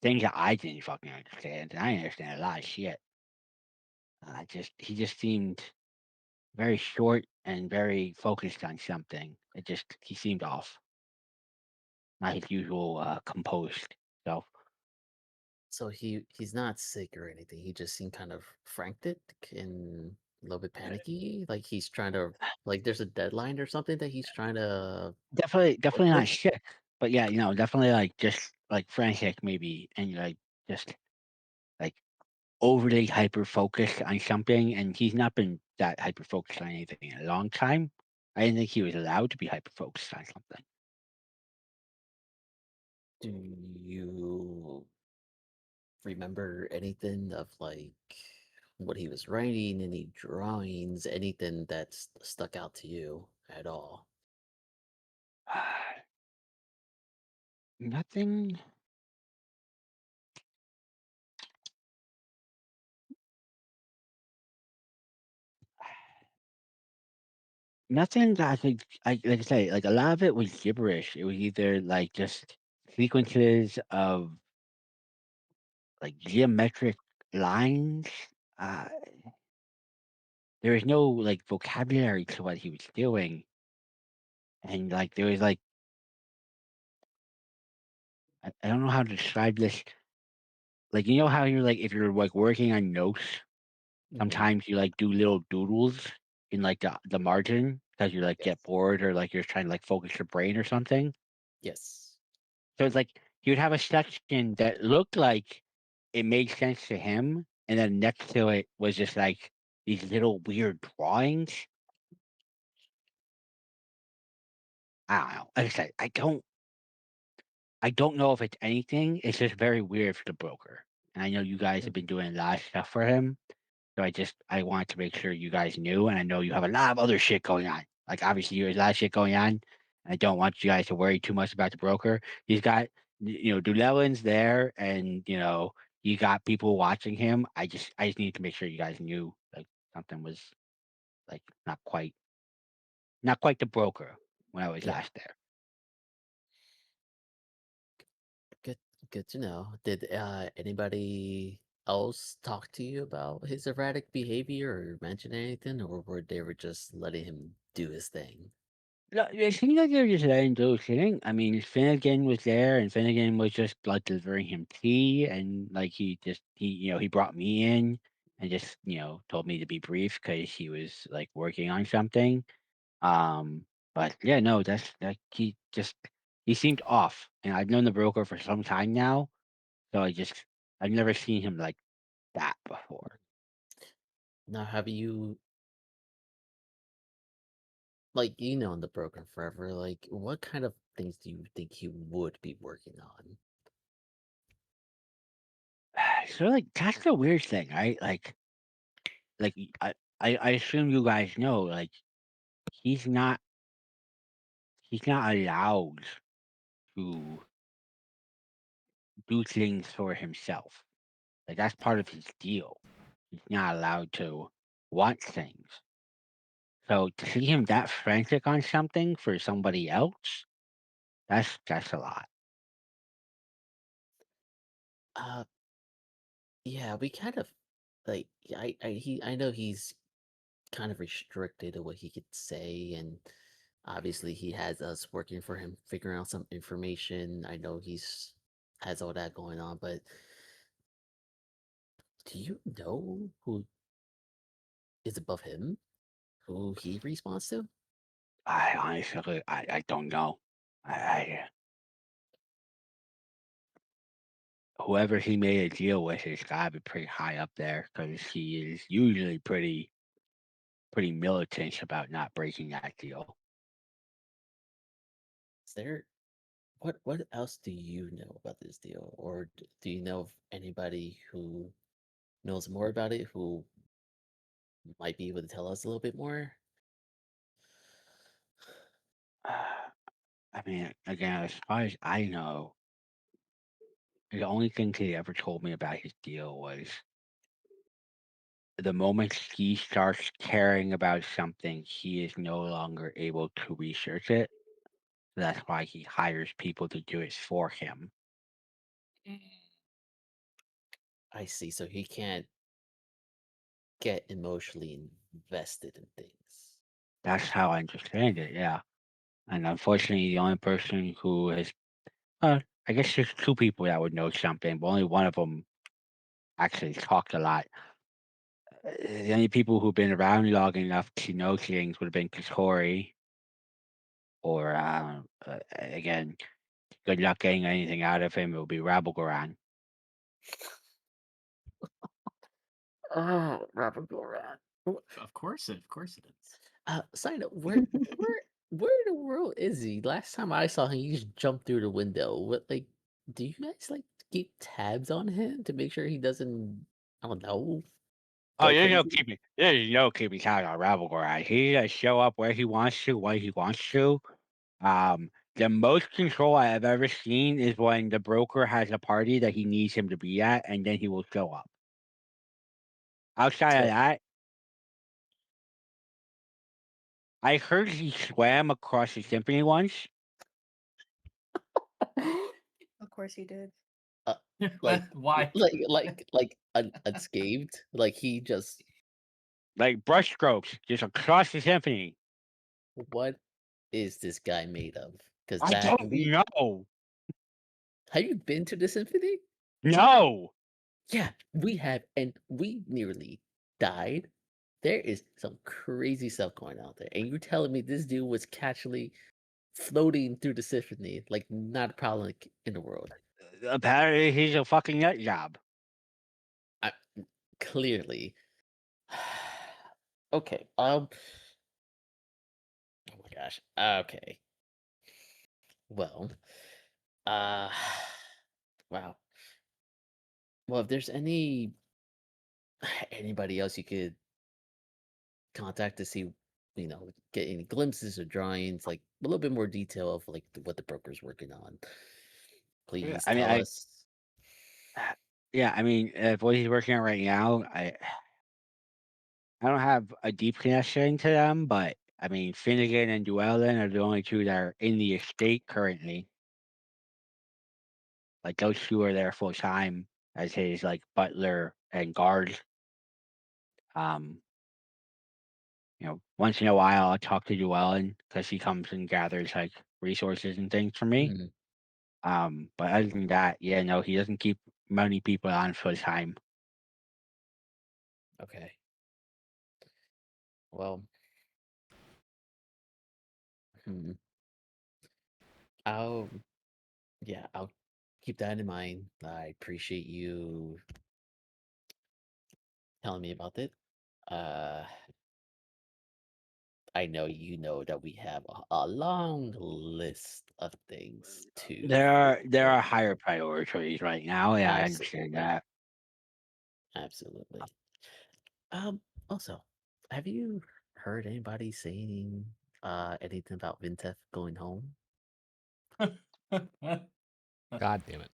things that I didn't fucking understand, and I understand a lot of shit. He just seemed very short and very focused on something. He seemed off, not his usual composed self. So he's not sick or anything. He just seemed kind of frantic and a little bit panicky. Like he's trying to like there's a deadline or something that he's trying to work Definitely not with. sick, but yeah, definitely like just like frantic maybe, and like just like overly hyper focused on something, and he's not been that hyper focused on anything in a long time. I didn't think he was allowed to be hyper focused on something. Do you remember anything of like what he was writing, any drawings, anything that's stuck out to you at all? Nothing. Nothing that I think. Like I say, like a lot of it was gibberish. It was either like just sequences of like geometric lines. Uh, there was no like vocabulary to what he was doing, and like there was like I don't know how to describe this. Like you know how you're like if you're like working on notes, Mhm. sometimes you like do little doodles in like the margin because you like Yes. get bored or like you're trying to like focus your brain or something. Yes. So it's like he would have a section that looked like it made sense to him, and then next to it was just like these little weird drawings. I don't know. Like I said, I don't know if it's anything. It's just very weird for the broker. And I know you guys have been doing a lot of stuff for him. So I wanted to make sure you guys knew, and I know you have a lot of other shit going on. Like obviously there's a lot of shit going on. And I don't want you guys to worry too much about the broker. He's got Dulelin's there, and you got people watching him. I just need to make sure you guys knew like something was like not quite the broker when I was Yeah. last there. Good. Good to know. Did anybody else talk to you about his erratic behavior or mention anything, or were they just letting him do his thing? No, it seemed like they were just letting Joe sitting. I mean, Finnegan was there, and Finnegan was just like delivering him tea, and like he brought me in and just told me to be brief because he was like working on something. Um, but yeah, no, that he seemed off, and I've known the broker for some time now, so I've never seen him like that before. Now, have you like known the broker forever? Like, what kind of things do you think he would be working on? So like that's the weird thing, right? I assume you guys know like he's not he's not allowed to do things for himself. Like that's part of his deal. He's not allowed to want things. So to see him that frantic on something for somebody else, that's a lot. Uh, yeah, we kind of like I know he's kind of restricted to what he could say, and obviously he has us working for him, figuring out some information. I know he's has all that going on, but do you know who is above him? Who he responds to? I honestly I don't know. I whoever he made a deal with has got to be pretty high up there because he is usually pretty militant about not breaking that deal. Is there what else do you know about this deal, or do you know of anybody who knows more about it who might be able to tell us a little bit more? I mean, again, as far as I know, the only thing he ever told me about his deal was the moment he starts caring about something, he is no longer able to research it. That's why he hires people to do it for him. I see. So he can't get emotionally invested in things. That's how I understand it, yeah. And unfortunately, the only person who has, uh, I guess there's two people that would know something, but only one of them actually talked a lot. The only people who've been around long enough to know things would have been Katori, or again, good luck getting anything out of him. It will be Rabogoran. Oh, Robert Goran. Of course it is. Side note, where in the world is he? Last time I saw him, he just jumped through the window. What, like, do you guys like keep tabs on him to make sure he doesn't? I don't know. Oh, go there's no crazy? keeping count on Rebel Guy. He just show up where he wants to, when he wants to. The most control I have ever seen is when the broker has a party that he needs him to be at, and then he will show up. Outside of So that, I heard he swam across the symphony once. Of course he did. Like, Why? Unscathed. Like he just Like brushstrokes, just across the symphony. what is this guy made of? Because I that don't we know. have you been to the symphony? No. Yeah, we have, and we nearly died. There is some crazy stuff going on there, and you're telling me this dude was casually floating through the symphony like not a problem in the world. Apparently, he's a fucking nut job. I, clearly. Okay. Oh my gosh. Okay. Well. Uh. Wow. Well, if there's anybody else you could contact to see, get any glimpses or drawings, like a little bit more detail of like what the broker's working on, please I mean, tell us. yeah, I mean, if what he's working on right now, I don't have a deep connection to them, but I mean, Finnegan and Llewellyn are the only two that are in the estate currently. Like those two are there full time as his like butler and guard. Um, once in a while I'll talk to Llewellyn because he comes and gathers like resources and things for me. Mhm. But other than that, yeah, no, he doesn't keep many people on full time. Okay. Well. Hmm. I'll I'll keep that in mind. I appreciate you telling me about it. Uh, I know you know that we have a long list of things to There are work higher on. priorities right now. Yeah, I understand Absolutely, that. absolutely. Also, have you heard anybody saying anything about Vintef going home? God damn it.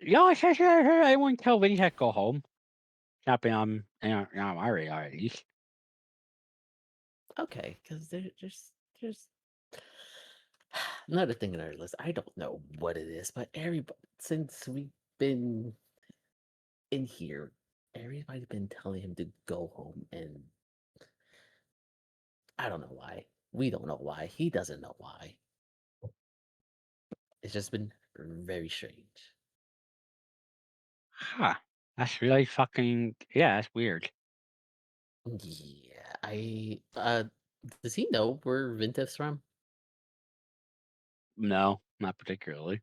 I heard I wouldn't tell Vinny to go home. It's not been on my radar at least. Okay, because there's another thing in our list. I don't know what it is, but everybody since we've been in here, everybody's been telling him to go home, and I don't know why. We don't know why. He doesn't know why. It's just been very strange. Huh. That's really fucking that's weird. Yeah, does he know where Vintef's from? No, not particularly.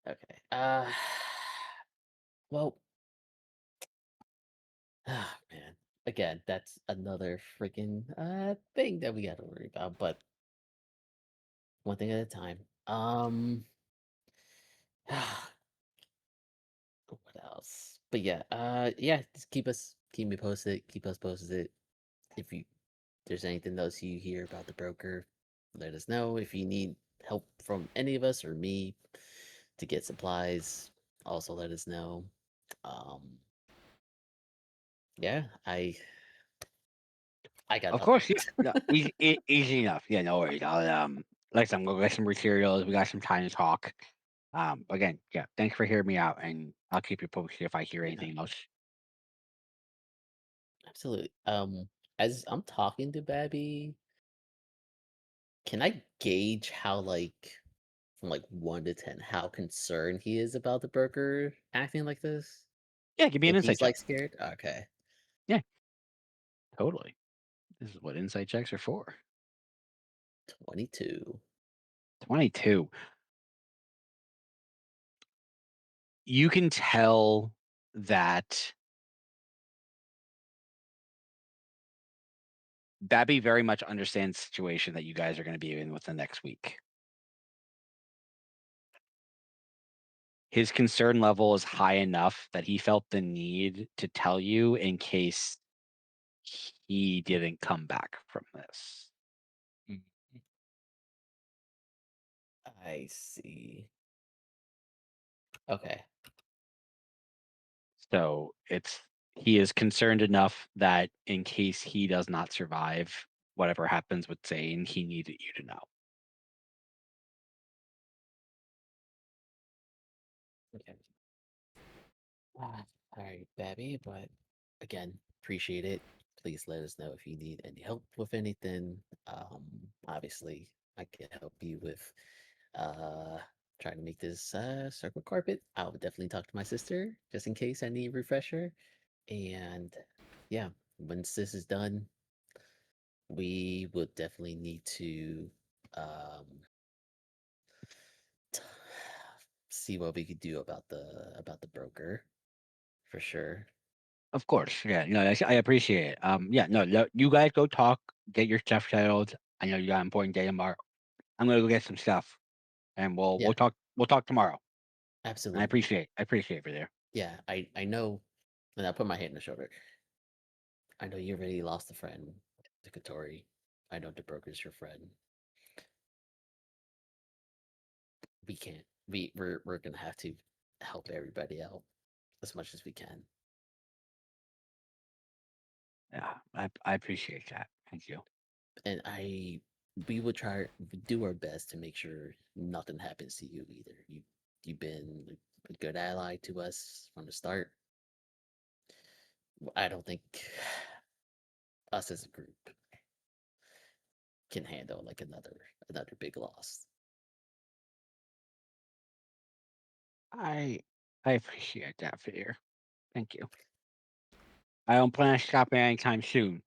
Okay. Well, man. Again, that's another freaking thing that we got to worry about, but one thing at a time. What else? But yeah, yeah, just keep me posted, keep us posted. If there's anything else you hear about the broker, let us know. If you need help from any of us or me to get supplies, also let us know. Um, yeah, I got Of nothing. course, yeah. No, easy enough. Yeah, no worries. I'll like I said, I'm gonna get some materials. We got some time to talk. Again, yeah, thanks for hearing me out, and I'll keep you posted if I hear Yeah, anything else. absolutely. As I'm talking to Babby, can I gauge how from 1 to 10 how concerned he is about the broker acting like this? Yeah, give me an If insight he's check. scared? Okay. Yeah, totally. This is what insight checks are for. 22. 22. You can tell that Babby very much understands the situation that you guys are going to be in with the next week. his concern level is high enough that he felt the need to tell you in case he didn't come back from this. I see. Okay. So he is concerned enough that in case he does not survive whatever happens with Zane, he needed you to know. Okay. All right, Babby, but again, appreciate it. Please let us know if you need any help with anything. Obviously, I can help you with trying to make this circle carpet. I would definitely talk to my sister just in case I need a refresher. And yeah, once this is done, we would definitely need to um see what we could do about the broker for sure. Of course, yeah, no, I appreciate it. Yeah, no, you guys go talk, get your stuff settled. I know you got an important day tomorrow. I'm gonna go get some stuff, and we'll Yeah. we'll talk tomorrow. And Absolutely. I appreciate you there. Yeah, I know, and I put my hand on the shoulder. I know you already lost a friend to Katori. I know the broker's your friend. We can't. We're gonna have to help everybody out as much as we can. Yeah, I appreciate that. Thank you. And we would do our best to make sure nothing happens to you either. You've been a good ally to us from the start. I don't think us as a group can handle like another big loss. I appreciate that, Fear. Thank you. I don't plan on stopping anytime soon.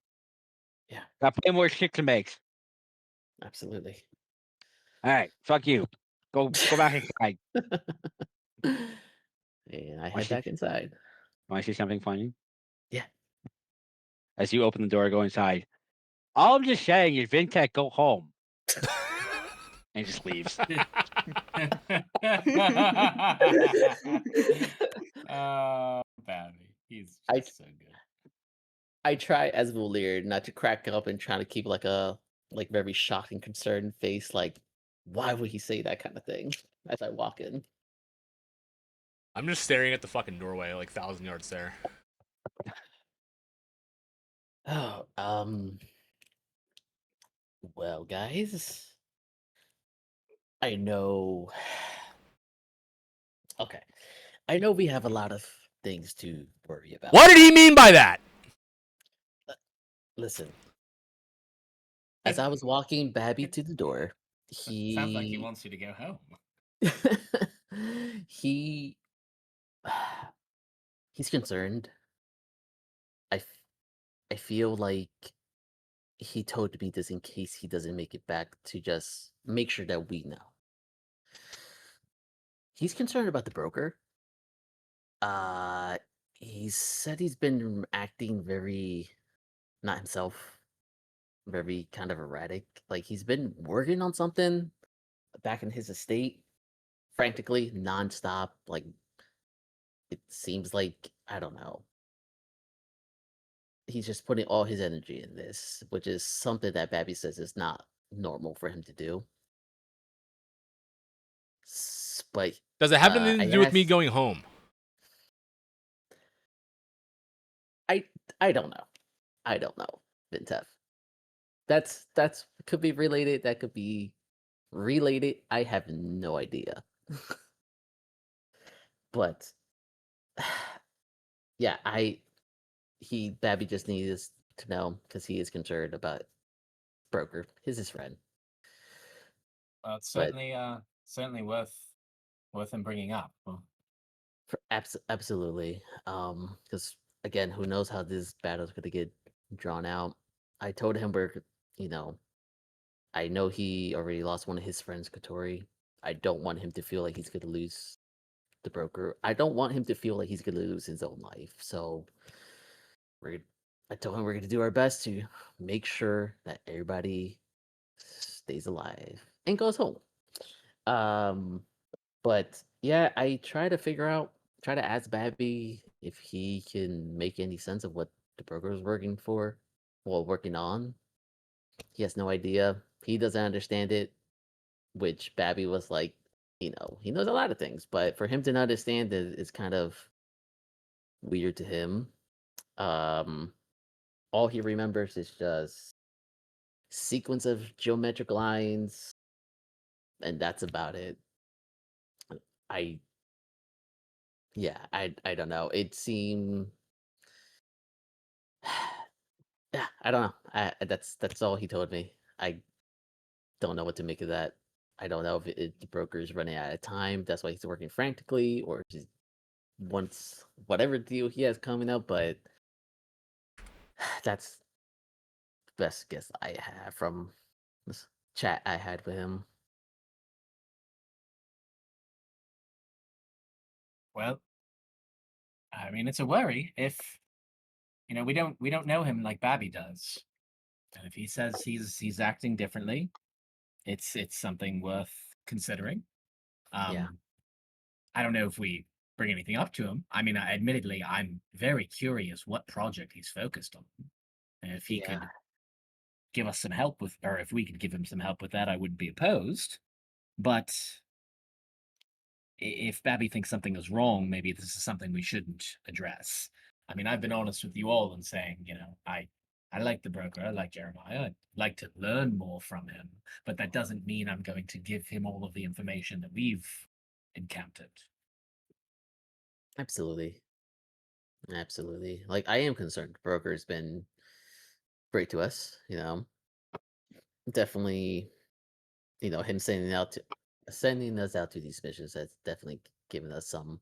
Yeah, Got plenty more shit to make. absolutely. All right, fuck you. Go back inside. And I head back inside. Want to see something funny? Yeah. As you open the door, go inside. All I'm just saying is, Vintech, go home. And just leaves. Babby. He's I- just so good. I try as Valier not to crack up and try to keep like a very shocked and concerned face, like why would he say that kind of thing as I walk in? I'm just staring at the fucking doorway, like 1,000 yards there. Oh, well, guys, I know. Okay, I know we have a lot of things to worry about. What did he mean by that? Listen, as I was walking Babby to the door, Sounds like he wants you to go home. he's concerned. I feel like he told me this in case he doesn't make it back to just make sure that we know. He's concerned about the broker. He said he's been acting very not himself, very kind of erratic. Like he's been working on something back in his estate, frantically, nonstop. Like it seems like I don't know. He's just putting all his energy in this, which is something that Babby says is not normal for him to do. But Does it have anything to do with me going home? I don't know. I don't know, Vintef. That's could be related. That could be related. I have no idea. But yeah, Babby just needs to know because he is concerned about broker. He's his friend. It's certainly certainly worth him bringing up. Absolutely. Because again, who knows how this battle's gonna get drawn out. I told him I know he already lost one of his friends, Katori. I don't want him to feel like he's gonna lose the broker. I don't want him to feel like he's gonna lose his own life. So I told him we're gonna do our best to make sure that everybody stays alive and goes home. But Yeah, I try to ask Babby if he can make any sense of what the broker is working on. He has no idea. He doesn't understand it, which Babby was like, he knows a lot of things, but for him to not understand it is kind of weird to him. Um, all he remembers is just sequence of geometric lines, and that's about it. I yeah, I don't know. It seemed yeah, I don't know. That's all he told me. I don't know what to make of that. I don't know if the broker's running out of time. That's why he's working frantically, or just wants whatever deal he has coming up. But that's the best guess I have from this chat I had with him. Well, I mean, it's a worry if we don't know him like Babby does, and if he says he's acting differently, it's something worth considering. Yeah. I don't know if we bring anything up to him. I mean, admittedly, I'm very curious what project he's focused on. And if he Yeah. could give us some help with, or if we could give him some help with that, I wouldn't be opposed. But if Babby thinks something is wrong, maybe this is something we shouldn't address. I mean, I've been honest with you all and saying, I like the broker, I like Jeremiah, I'd like to learn more from him, but that doesn't mean I'm going to give him all of the information that we've encountered. Absolutely. Absolutely. Like I am concerned. Broker's been great to us, Definitely, him sending us out to these missions has definitely given us some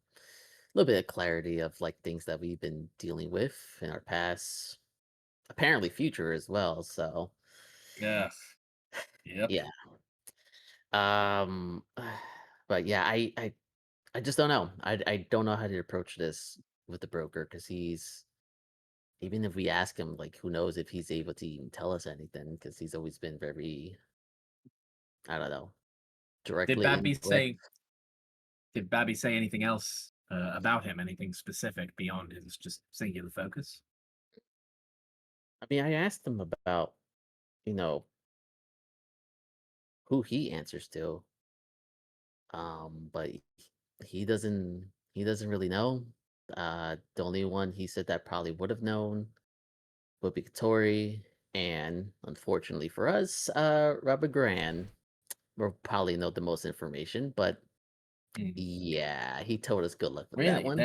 little bit of clarity of like things that we've been dealing with in our past, apparently future as well. So Yeah. Yep. yeah. Um but yeah, I just don't know. I don't know how to approach this with the broker because even if we ask him, like, who knows if he's able to even tell us anything because he's always been very, I don't know, Did directly Babby input. say? Did Babby say anything else about him? Anything specific beyond his just singular focus? I mean, I asked him about, you know, who he answers to, but he doesn't really know. The only one he said that probably would have known would be Katori, and unfortunately for us, Robert Gran will probably know the most information, but yeah, he told us good luck with that Really, one.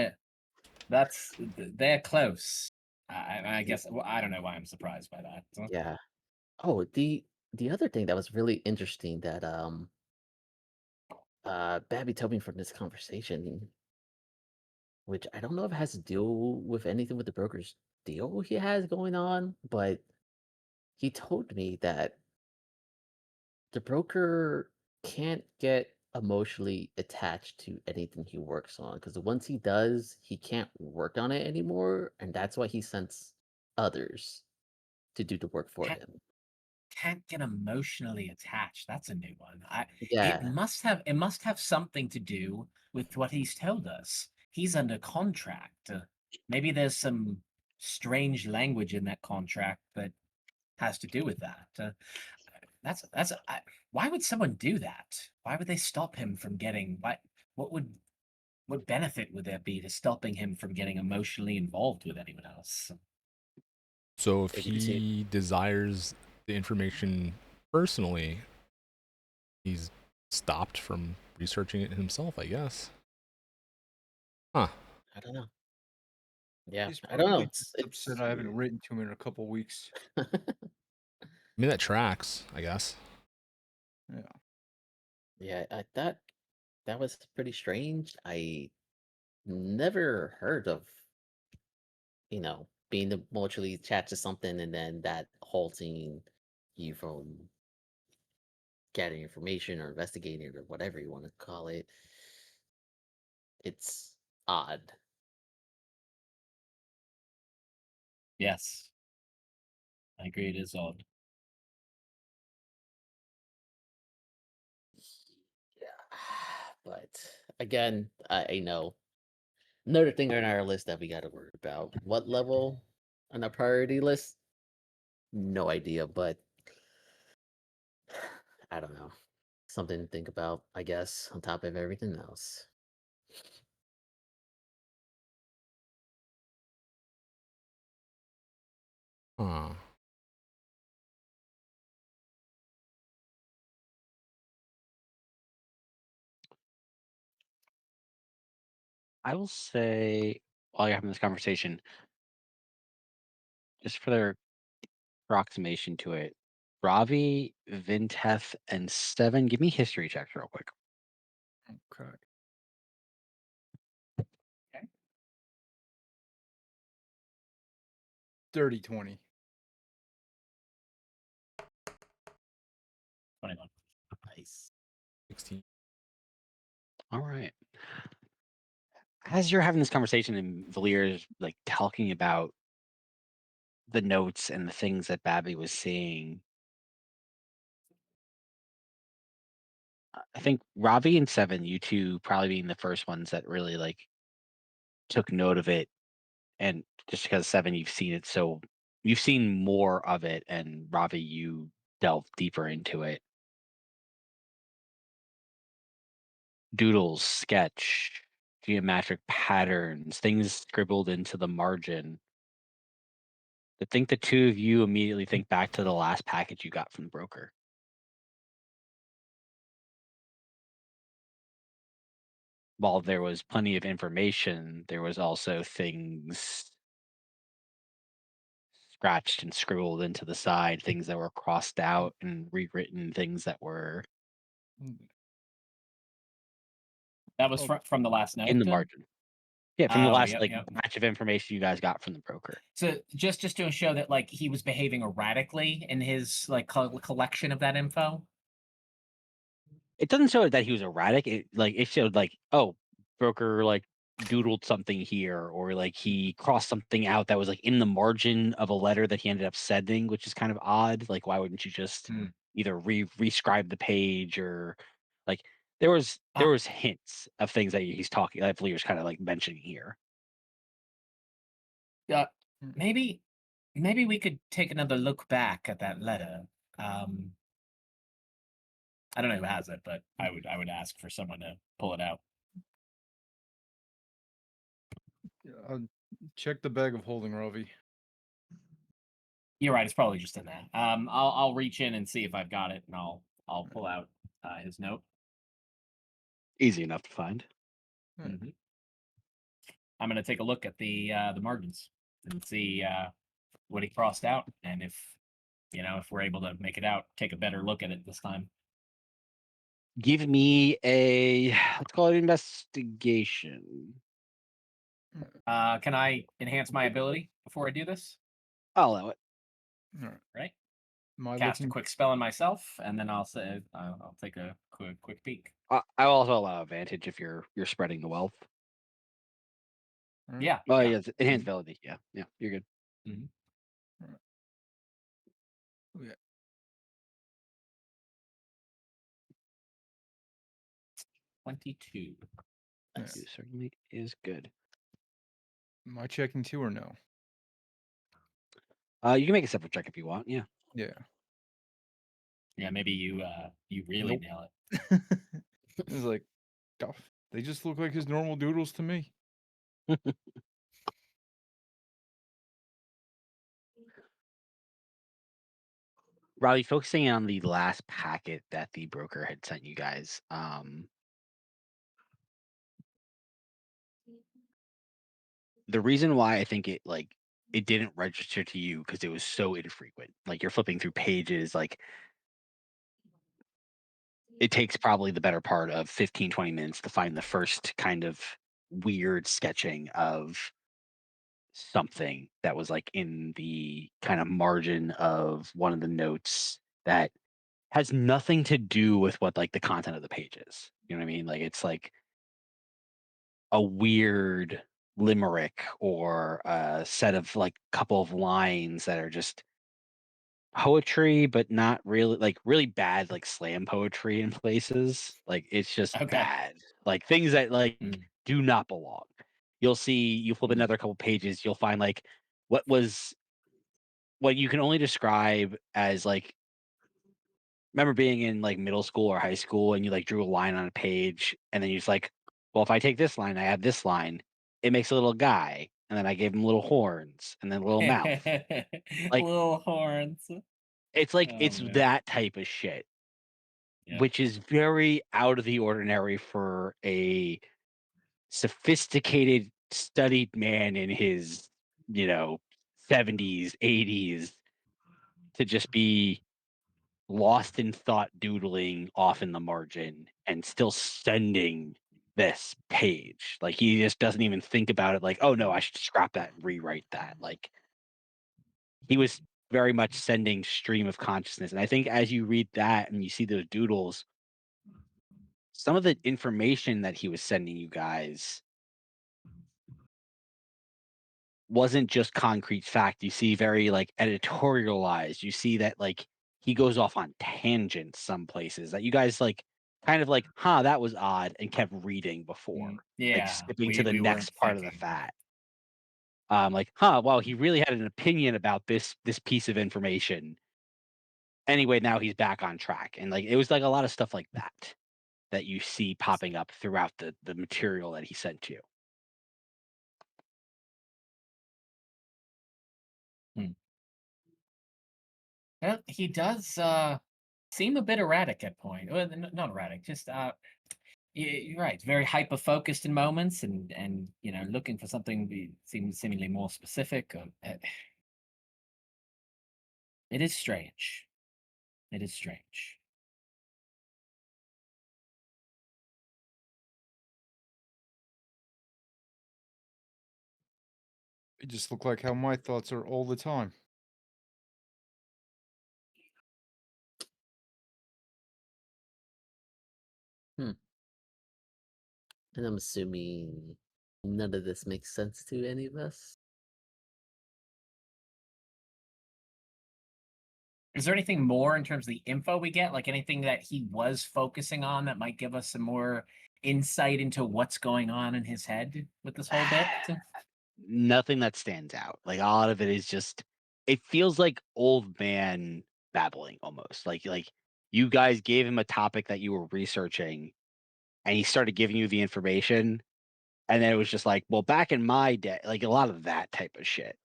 they're close. I guess I don't know why I'm surprised by that. Yeah. Oh, the other thing that was really interesting that Babby told me from this conversation, which I don't know if it has to do with anything with the broker's deal he has going on, but he told me that the broker can't get emotionally attached to anything he works on because once he does, he can't work on it anymore, and that's why he sends others to do the work for Can't, him. can't get emotionally attached. That's a new one. Yeah, It must have something to do with what he's told us. He's under contract. Maybe there's some strange language in that contract that has to do with that. Why would someone do that? Why would they stop him from getting what would what benefit would there be to stopping him from getting emotionally involved with anyone else? So if it didn't seem. he desires the information personally, he's stopped from researching it himself, I guess. Huh. I don't know. Yeah, He's I don't know. probably just upset I haven't written to him in a couple weeks. I mean, that tracks, I guess. Yeah. Yeah, I thought that was pretty strange. I never heard of, being emotionally attached to something and then that halting you from getting information or investigating or whatever you want to call it. It's odd. Yes, I agree. It is odd. Yeah. But again, I know another thing on our list that we got to worry about. What level on our priority list? No idea, but I don't know. Something to think about, I guess, on top of everything else. Huh. I will say, while you're having this conversation, just for their approximation to it, Ravi, Vintef, and Seven, give me history checks real quick. Okay. Okay. Dirty 20. 21. Nice. 16. All right. As you're having this conversation and Valier's like talking about the notes and the things that Babby was seeing, I think Ravi and Seven, you two probably being the first ones that really like took note of it. And just because Seven, you've seen more of it, and Ravi, you delve deeper into it. Doodles, sketch, geometric patterns, things scribbled into the margin. I think the two of you immediately think back to the last package you got from the broker. While there was plenty of information, there was also things scratched and scribbled into the side, things that were crossed out and rewritten, things that were That was Oh, from the last note. in the then? margin. Yeah, from the Oh, last yep, like yep. batch of information you guys got from the broker. So just to show that like he was behaving erratically in his like collection of that info. It doesn't show that he was erratic. It showed like, oh, broker like doodled something here, or like he crossed something out that was like in the margin of a letter that he ended up sending, which is kind of odd. Like, why wouldn't you just either rescribe the page, or like there was hints of things that he's talking. I believe was kind of like mentioning here. Maybe we could take another look back at that letter. I don't know who has it, but I would ask for someone to pull it out. Check the bag of holding, Ravi. You're right. It's probably just in there. I'll reach in and see if I've got it, and I'll pull out his note. Easy enough to find. Mm-hmm. I'm gonna take a look at the margins and see what he crossed out, and if we're able to make it out, take a better look at it this time. Give me a, let's call it investigation. Can I enhance my ability before I do this? I'll allow it. All right. Right. Am I Cast looking? a quick spell on myself, and then I'll say I'll take a quick peek. I also allow advantage if you're spreading the wealth. All right. Yeah. Oh, yeah. yeah, it's enhanced ability. Yeah, you're good. Mhm. Oh, yeah. 22. Yeah. Nice. It certainly is good. Am I checking too or no? You can make a separate check if you want. Yeah. Yeah. Yeah, maybe you really Nope. nail it. It's like, "Oh, they just look like his normal doodles to me." Riley, focusing on the last packet that the broker had sent you guys. The reason why I think it didn't register to you because it was so infrequent. Like you're flipping through pages, like it takes probably the better part of 15, 20 minutes to find the first kind of weird sketching of something that was like in the kind of margin of one of the notes that has nothing to do with what like the content of the page is. You know what I mean? Like it's like a weird limerick or a set of like couple of lines that are just poetry, but not really like really bad like slam poetry in places. Like it's just Okay. bad. Like things that like Mm. do not belong. You flip Mm. another couple pages, you'll find like what was what you can only describe as like remember being in like middle school or high school and you like drew a line on a page and then you're just like, well, if I take this line, I add this line, it makes a little guy, and then I gave him little horns and then a little mouth. Like Little horns. it's like Oh it's man. that type of shit, Yeah. which is very out of the ordinary for a sophisticated, studied man in his, 70s, 80s to just be lost in thought doodling off in the margin and still sending this page. Like he just doesn't even think about it like, oh no, I should scrap that and rewrite that. Like he was very much sending stream of consciousness. And I think as you read that and you see those doodles, some of the information that he was sending you guys wasn't just concrete fact. You see very like editorialized. You see that like he goes off on tangents some places that you guys like kind of like, huh, that was odd, and kept reading before. Like Yeah. skipping to the We weren't next part of the thinking. fact. Like, huh, well, he really had an opinion about this piece of information. Anyway, now he's back on track. And like it was like a lot of stuff like that that you see popping up throughout the material that he sent you. Well, he does seem a bit erratic at point. Well, not erratic, just you're right. Very hyper focused in moments, and looking for something seems seemingly more specific. It is strange. It is strange. It just look like how my thoughts are all the time. And I'm assuming none of this makes sense to any of us. Is there anything more in terms of the info we get? Like anything that he was focusing on that might give us some more insight into what's going on in his head with this whole bit? Nothing that stands out. Like a lot of it is just it feels like old man babbling almost. Like you guys gave him a topic that you were researching and he started giving you the information and then it was just like, well, back in my day, like a lot of that type of shit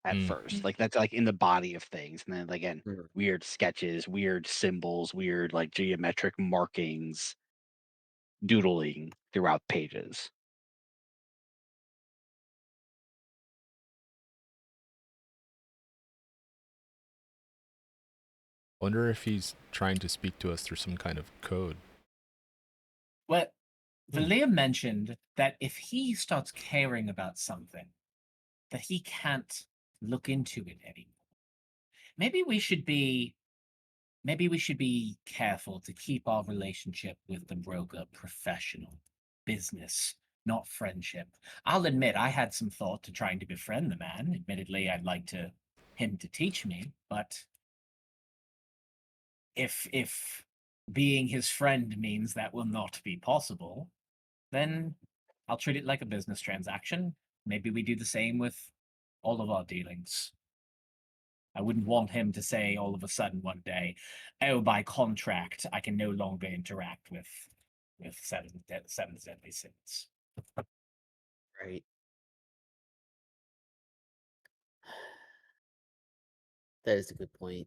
at first. Like that's like in the body of things. And then again, weird sketches, weird symbols, weird like geometric markings, doodling throughout pages. Wonder if he's trying to speak to us through some kind of code. Well, Valia mentioned that if he starts caring about something, that he can't look into it anymore. Maybe we should be careful to keep our relationship with the broker professional, business, not friendship. I'll admit I had some thought to trying to befriend the man. Admittedly, I'd like him to teach me, but if being his friend means that will not be possible, then I'll treat it like a business transaction. Maybe we do the same with all of our dealings. I wouldn't want him to say all of a sudden one day, "Oh, by contract, I can no longer interact with seven deadly sins." Right. That is a good point.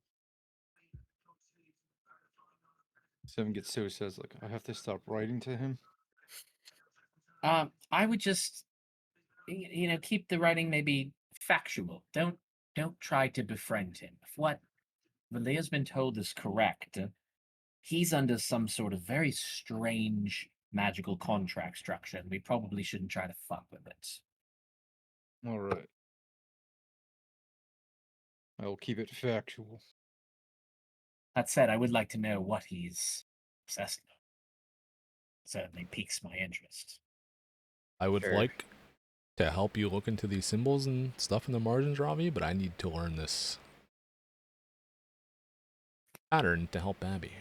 Seven gets so says like I have to stop writing to him. I would just, keep the writing maybe factual. Don't try to befriend him. If what Valia's been told is correct, he's under some sort of very strange magical contract structure, and we probably shouldn't try to fuck with it. All right. I will keep it factual. That said, I would like to know what he's obsessed with. Certainly piques my interest. I would Sure. like to help you look into these symbols and stuff in the margins, Ravi, but I need to learn this pattern to help Abby.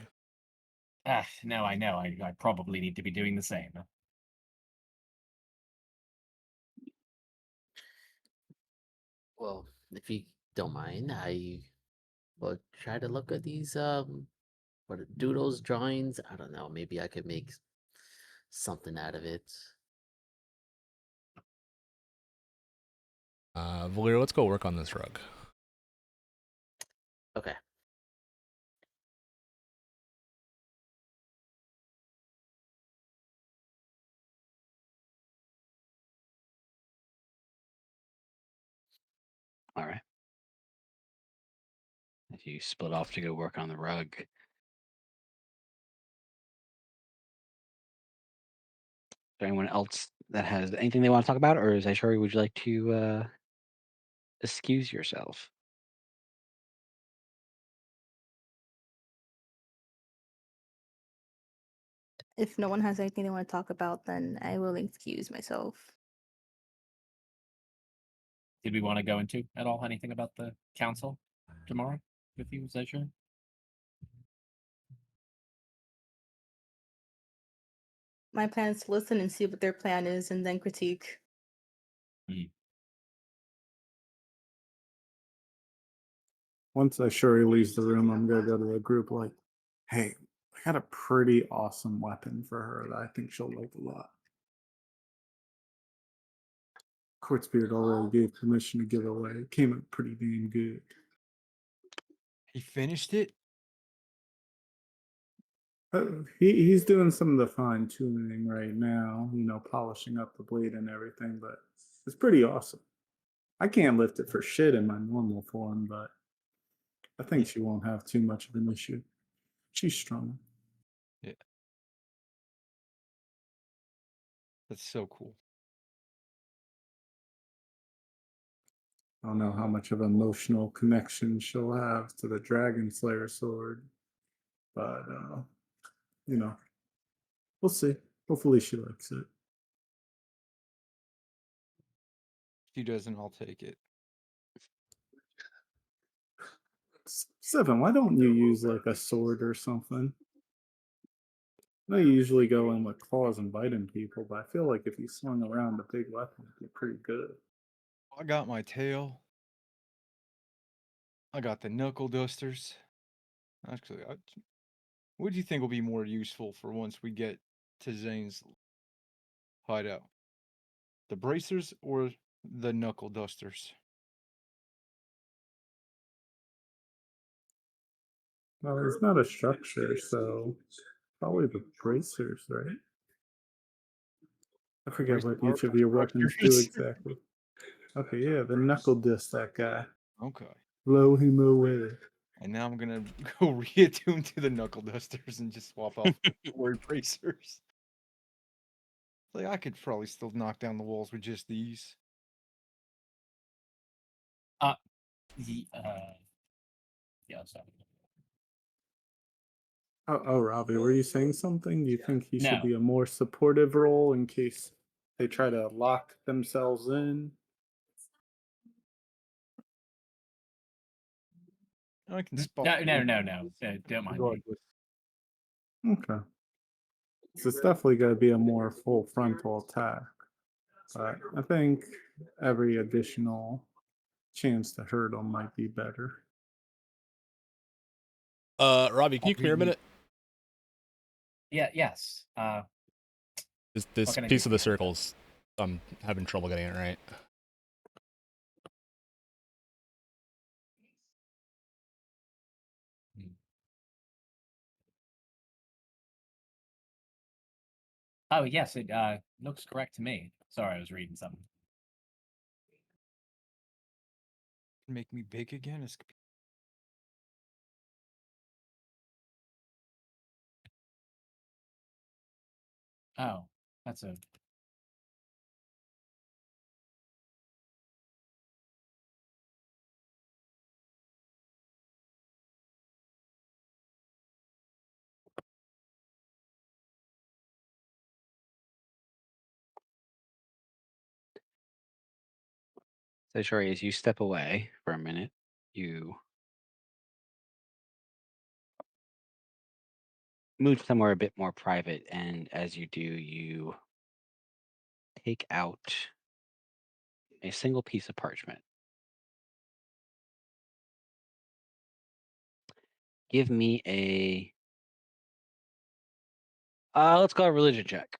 No, I know. I probably need to be doing the same. Well, if you don't mind, I will try to look at these doodles, drawings. I don't know. Maybe I could make something out of it. Valir, let's go work on this rug. Okay. All right. If you split off to go work on the rug, is there anyone else that has anything they want to talk about, or is Aishari, would you like to excuse yourself? If no one has anything they want to talk about, then I will excuse myself. Did we want to go into at all anything about the council tomorrow with you, Zedger? My plan is to listen and see what their plan is and then critique. Once Shuri leaves the room, I'm gonna go to the group like, hey, I got a pretty awesome weapon for her that I think she'll like a lot. Courtspirit already gave permission to give away. It came out pretty damn good. He finished it. He's doing some of the fine tuning right now, polishing up the blade and everything, but it's pretty awesome. I can't lift it for shit in my normal form, but I think she won't have too much of an issue. She's strong. Yeah. That's so cool. I don't know how much of an emotional connection she'll have to the Dragon Slayer sword, but we'll see. Hopefully she likes it. If she doesn't, I'll take it. 7, why don't you use like a sword or something? I know you usually go in with claws and biting people, but I feel like if you swung around a big weapon, it'd be pretty good. I got my tail. I got the knuckle dusters. Actually, what do you think will be more useful for once we get to Zane's hideout? The bracers or the knuckle dusters? Well, it's not a structure, so probably the bracers, right? I forget what each of your weapons do exactly. Okay, yeah, the knuckle disc that guy. Okay. Blow him away. And now I'm gonna go reattune to the knuckle dusters and just swap out the word bracers. Like I could probably still knock down the walls with just these. Yeah, so. Oh, Robbie, were you saying something? Do you think he should No. be a more supportive role in case they try to lock themselves in? I can spot. No. Don't mind me. Regardless. Okay. So it's definitely going to be a more full frontal attack. But I think every additional chance to hurt him might be better. Robbie, can you come here a minute? Yes. This What can I piece do of the for you? circles, I'm having trouble getting it right. Oh yes, it looks correct to me. Sorry, I was reading something. Make me big again? Oh, that's a. So, Aishari, as you step away for a minute, you move somewhere a bit more private, and as you do, you take out a single piece of parchment. Give me a let's go a religion check.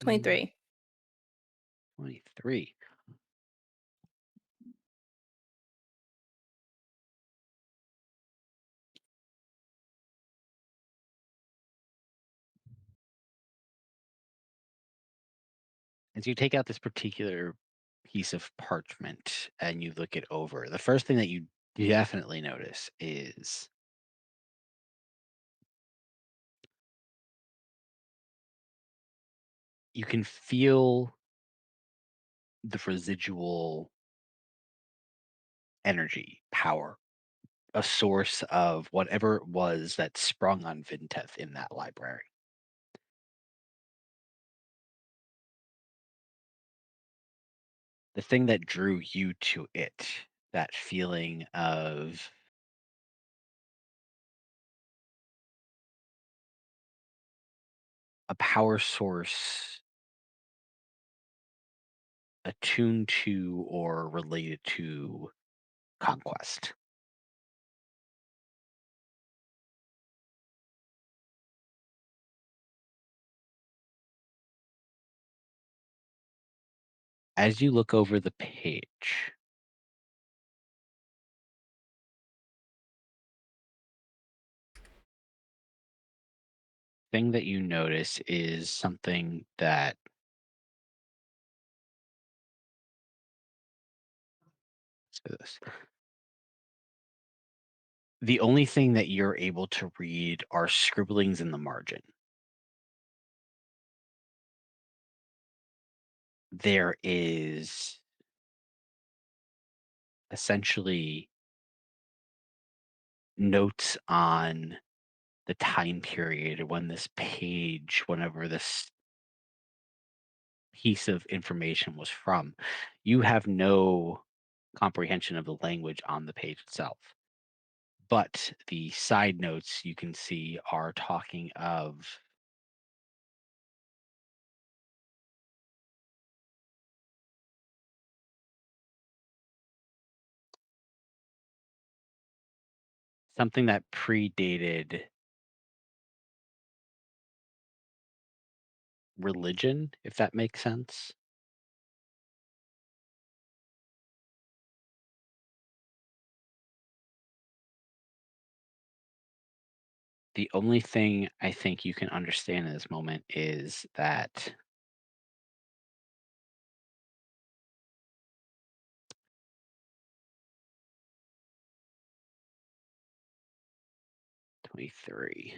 23. 23. As you take out this particular piece of parchment and you look it over, the first thing that you definitely notice is you can feel the residual energy, power, a source of whatever it was that sprung on Vinteth in that library. The thing that drew you to it, that feeling of a power source attuned to or related to conquest. As you look over the page, thing that you notice is something that this. The only thing that you're able to read are scribblings in the margin. There is essentially notes on the time period when this page, whenever this piece of information was from. You have no comprehension of the language on the page itself. But the side notes you can see are talking of something that predated religion, if that makes sense. The only thing I think you can understand in this moment is that '23.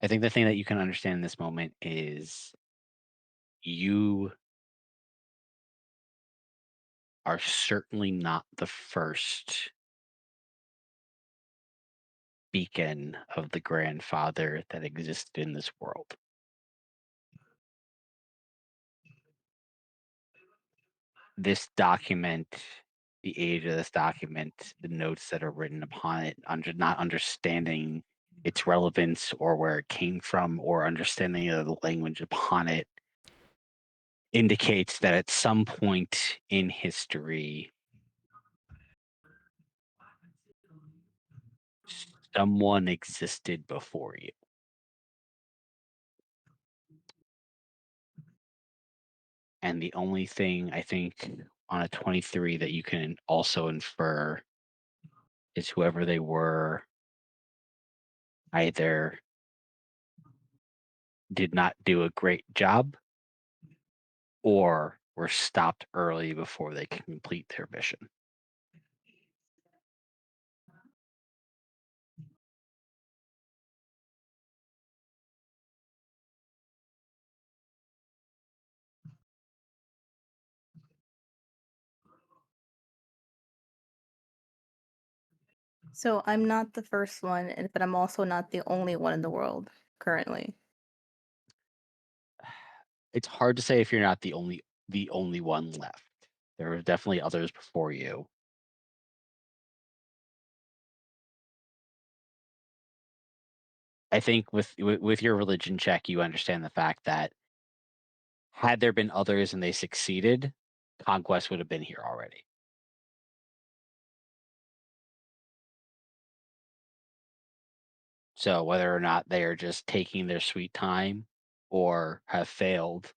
I think the thing that you can understand in this moment is you are certainly not the first beacon of the grandfather that existed in this world. This document, the age of this document, the notes that are written upon it, not understanding its relevance or where it came from or understanding of the language upon it, indicates that at some point in history, someone existed before you. And the only thing I think on a 23 that you can also infer is whoever they were either did not do a great job or were stopped early before they can complete their mission. So I'm not the first one, but I'm also not the only one in the world currently. It's hard to say if you're not the only one left. There were definitely others before you. I think with your religion check, you understand the fact that had there been others and they succeeded, conquest would have been here already. So whether or not they are just taking their sweet time or have failed,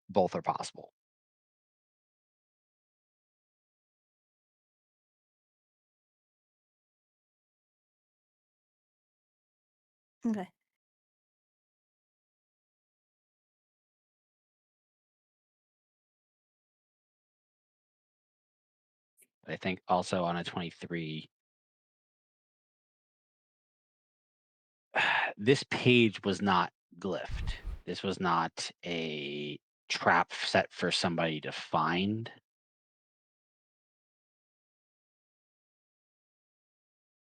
both are possible. Okay. I think also on a 23, this page was not glyphed. This was not a trap set for somebody to find.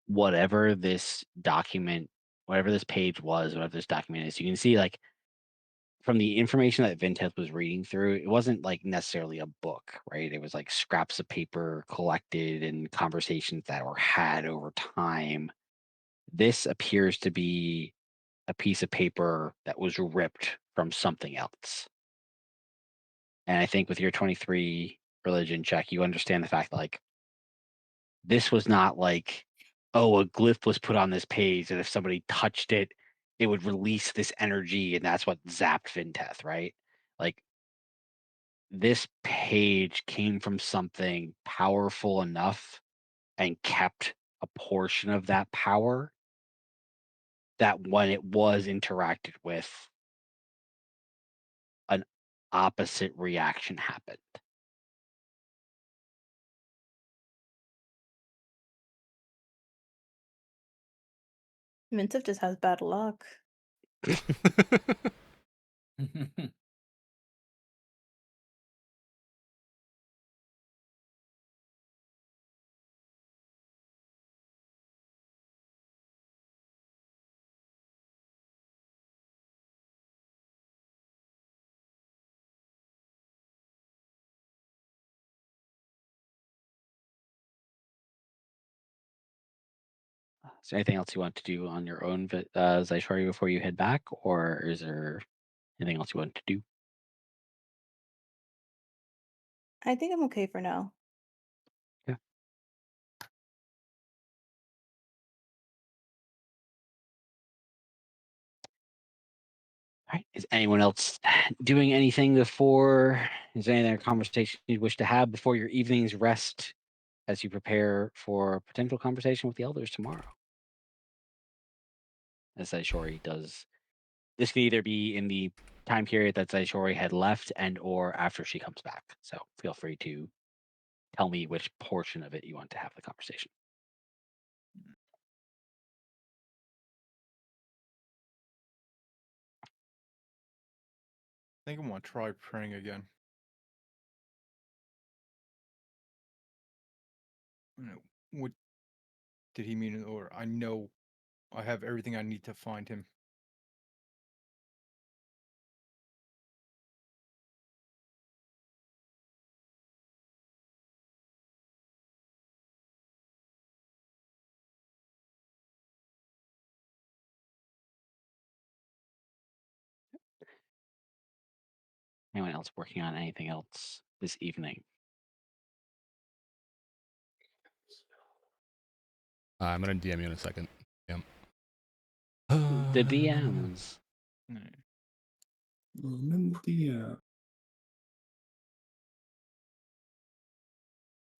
Whatever this document, whatever this page was, whatever this document is, you can see like from the information that Vinteth was reading through, it wasn't like necessarily a book, right? It was like scraps of paper collected and conversations that were had over time. This appears to be a piece of paper that was ripped from something else. And I think with your 23 religion check, you understand the fact that like this was not like, oh, a glyph was put on this page, and if somebody touched it, it would release this energy, and that's what zapped Vinteth, right? Like this page came from something powerful enough and kept a portion of that power that when it was interacted with, an opposite reaction happened. Mintif just has bad luck. Is there anything else you want to do on your own, Zaishari, before you head back, or is there anything else you want to do? I think I'm okay for now. Yeah. All right. Is anyone else doing anything before? Is there any other conversation you wish to have before your evening's rest as you prepare for potential conversation with the elders tomorrow? As Zaishori does. This could either be in the time period that Zaishori had left and or after she comes back. So feel free to tell me which portion of it you want to have the conversation. I think I'm gonna try praying again. What did he mean? Or I know I have everything I need to find him. Anyone else working on anything else this evening? I'm gonna DM you in a second. Yep. The DMs.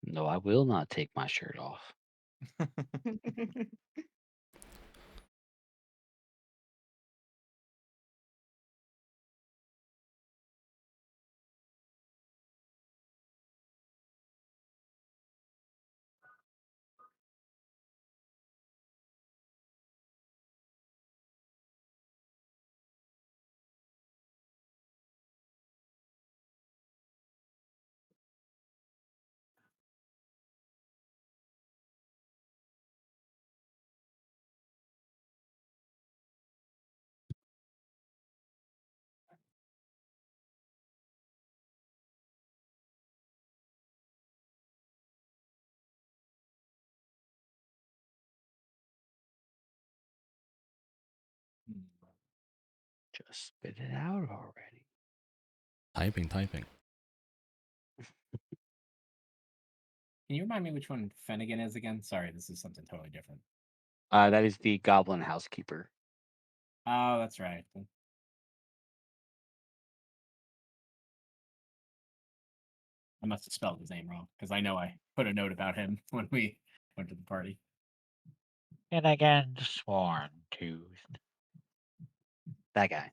No, I will not take my shirt off. Just spit it out already. Typing. Can you remind me which one Finnegan is again? Sorry, this is something totally different. That is the goblin housekeeper. Oh, that's right. I must have spelled his name wrong because I know I put a note about him when we went to the party. And again, sworn tooth. That guy.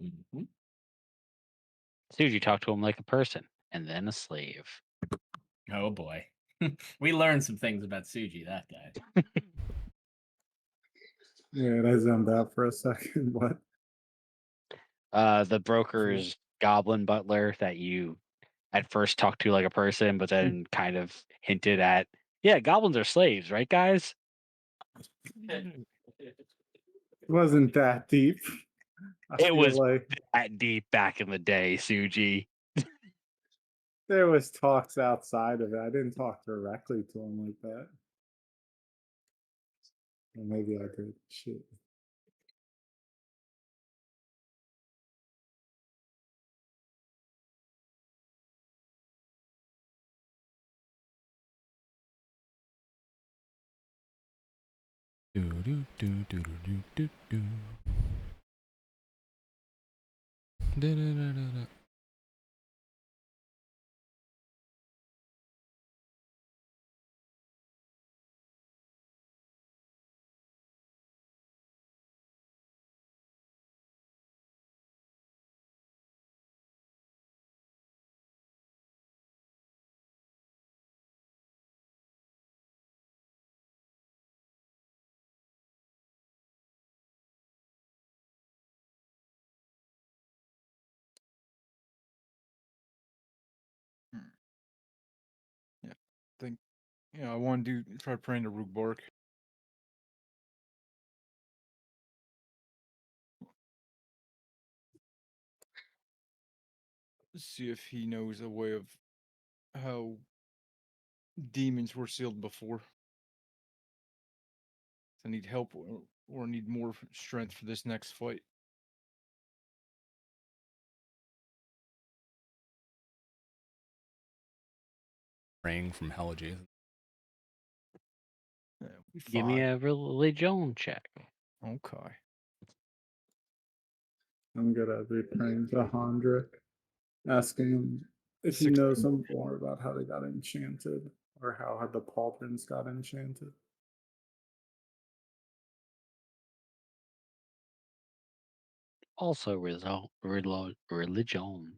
Mhm. Suji talked to him like a person and then a slave. Oh boy, we learned some things about Suji. That guy. Yeah, I zoned out for a second. What? The broker's goblin butler that you at first talked to like a person, but then kind of hinted at, yeah, goblins are slaves, right, guys? It wasn't that deep. I It feel was like that deep back in the day, Suji. there was talks outside of it. I didn't talk directly to him like that. Or maybe I did. Shit. Yeah, I think I want to try praying to Rook Bark. See if he knows a way of how demons were sealed before. I need help or need more strength for this next fight. Praying from hell adjacent. Yeah, we Give me fine. a religion check. Okay. I'm good at returning to Hondrick, asking him if he 16. knows some more about how they got enchanted or how the pauldrons got enchanted. Also, religion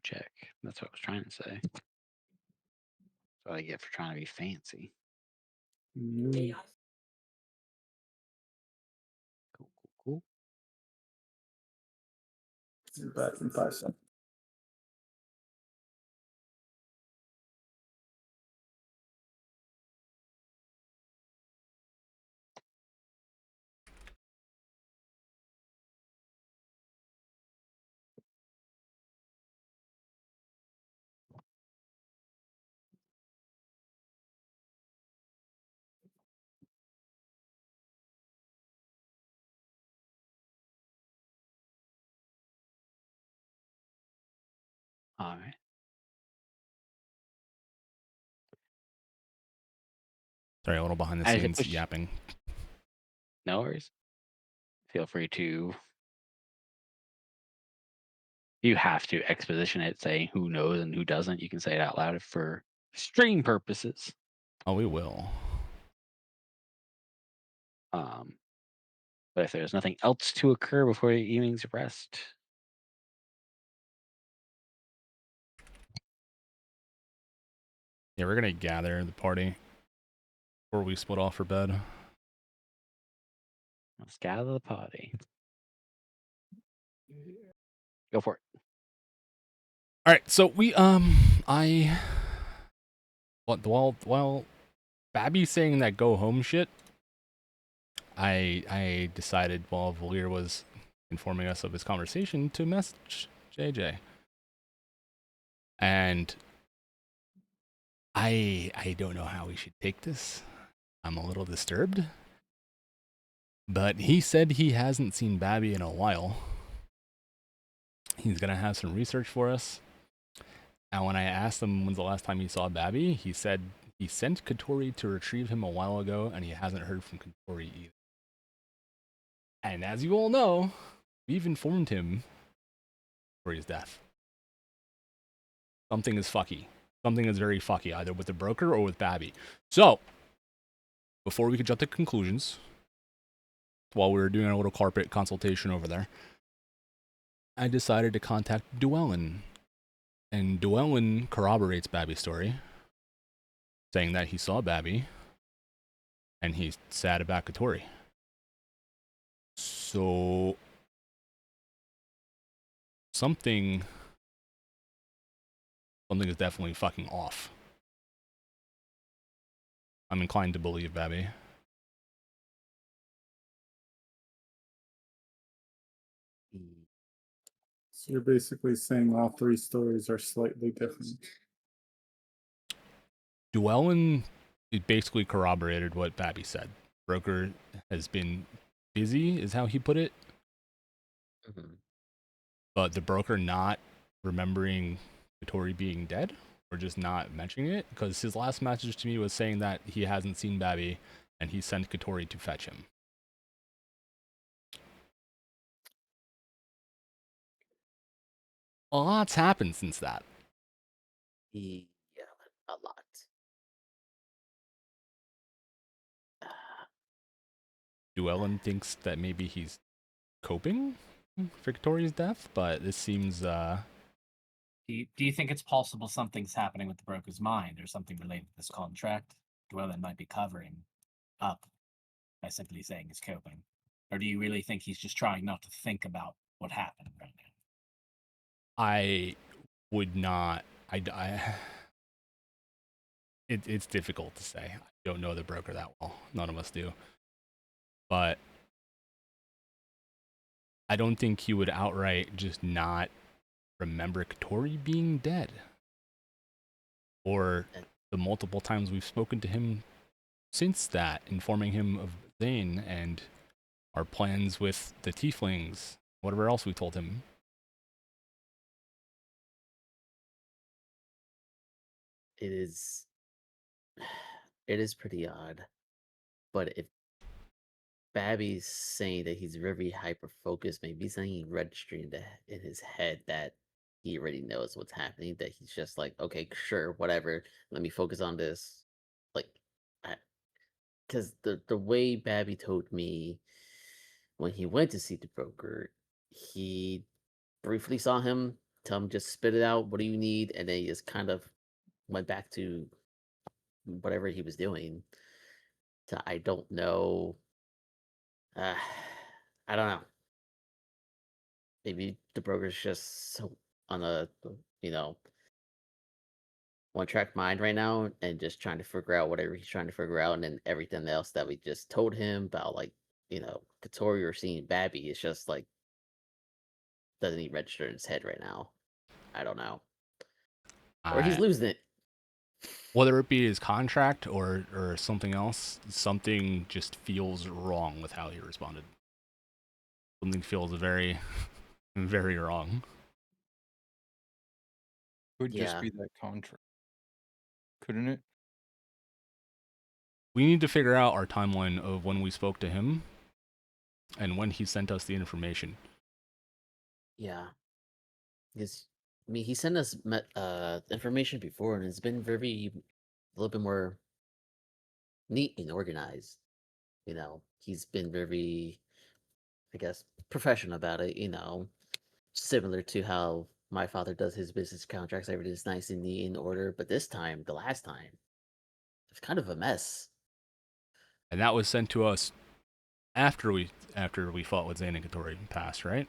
check. That's what I was trying to say. That's what I get for trying to be fancy. Mm. Cool. Back in 5 seconds. All right. Sorry, a little behind the As it scenes puts- yapping. No worries. Feel free to. You have to exposition it, saying who knows and who doesn't. You can say it out loud for stream purposes. Oh, we will. But if there's nothing else to occur before the evening's rest, Yeah, we're gonna gather the party before we split off for bed. let's gather the party. Go for it. All right, so we while Babby's saying that go home shit, I decided while Valir was informing us of his conversation to message JJ. And I don't know how we should take this. I'm a little disturbed. But he said he hasn't seen Babby in a while. He's gonna have some research for us. And when I asked him when's the last time he saw Babby, he said he sent Katori to retrieve him a while ago, and he hasn't heard from Katori either. And as you all know, we've informed him for his death. Something is fucky. Something is very fucky, either with the broker or with Babby. So, before we could jump to conclusions, while we were doing our little carpet consultation over there, I decided to contact Duellin. And Duellin corroborates Babby's story, saying that he saw Babby, and he's sad about Katori. So, something is definitely fucking off. I'm inclined to believe Babby. So you're basically saying all three stories are slightly different. Duellin basically corroborated what Babby said. Broker has been busy, is how he put it. Mhm. But the broker not remembering Katori being dead, or just not mentioning it, because his last message to me was saying that he hasn't seen Babby and he sent Katori to fetch him. A lot's happened since that. Yeah, a lot. Duellin thinks that maybe he's coping for Katori's death, but this seems Do you think it's possible something's happening with the broker's mind or something related to this contract? Dwellin might be covering up by simply saying he's coping. Or do you really think he's just trying not to think about what happened right now? I would not. It's difficult to say. I don't know the broker that well. None of us do. But I don't think he would outright just not remember Katori being dead. Or the multiple times we've spoken to him since that, informing him of Zane and our plans with the tieflings, whatever else we told him. It is. It is pretty odd, but if Babby's saying that he's very hyper focused, maybe something registering in his head that he already knows what's happening. That he's just like, okay, sure, whatever. Let me focus on this. Like, because the way Babby told me when he went to see the broker, he briefly saw him, tell him just spit it out. What do you need? And then he just kind of went back to whatever he was doing. So I don't know. Uh, I don't know. Maybe the broker's just so on a you know one track mind right now and just trying to figure out whatever he's trying to figure out, and then everything else that we just told him about, like Katori or seeing Babby, is just like doesn't even register in his head right now. I don't know, or he's losing it. Whether it be his contract or something else, something just feels wrong with how he responded. Something feels very, very wrong. Could just Yeah. be that contract, couldn't it? We need to figure out our timeline of when we spoke to him and when he sent us the information. Yeah, because I mean he sent us information before, and it's been a little bit more neat and organized. He's been very, I guess, professional about it. Similar to how my father does his business contracts. Everything's nice and neat in order. But this time, the last time, it's kind of a mess. And that was sent to us after we fought with Zane and Katori passed, right?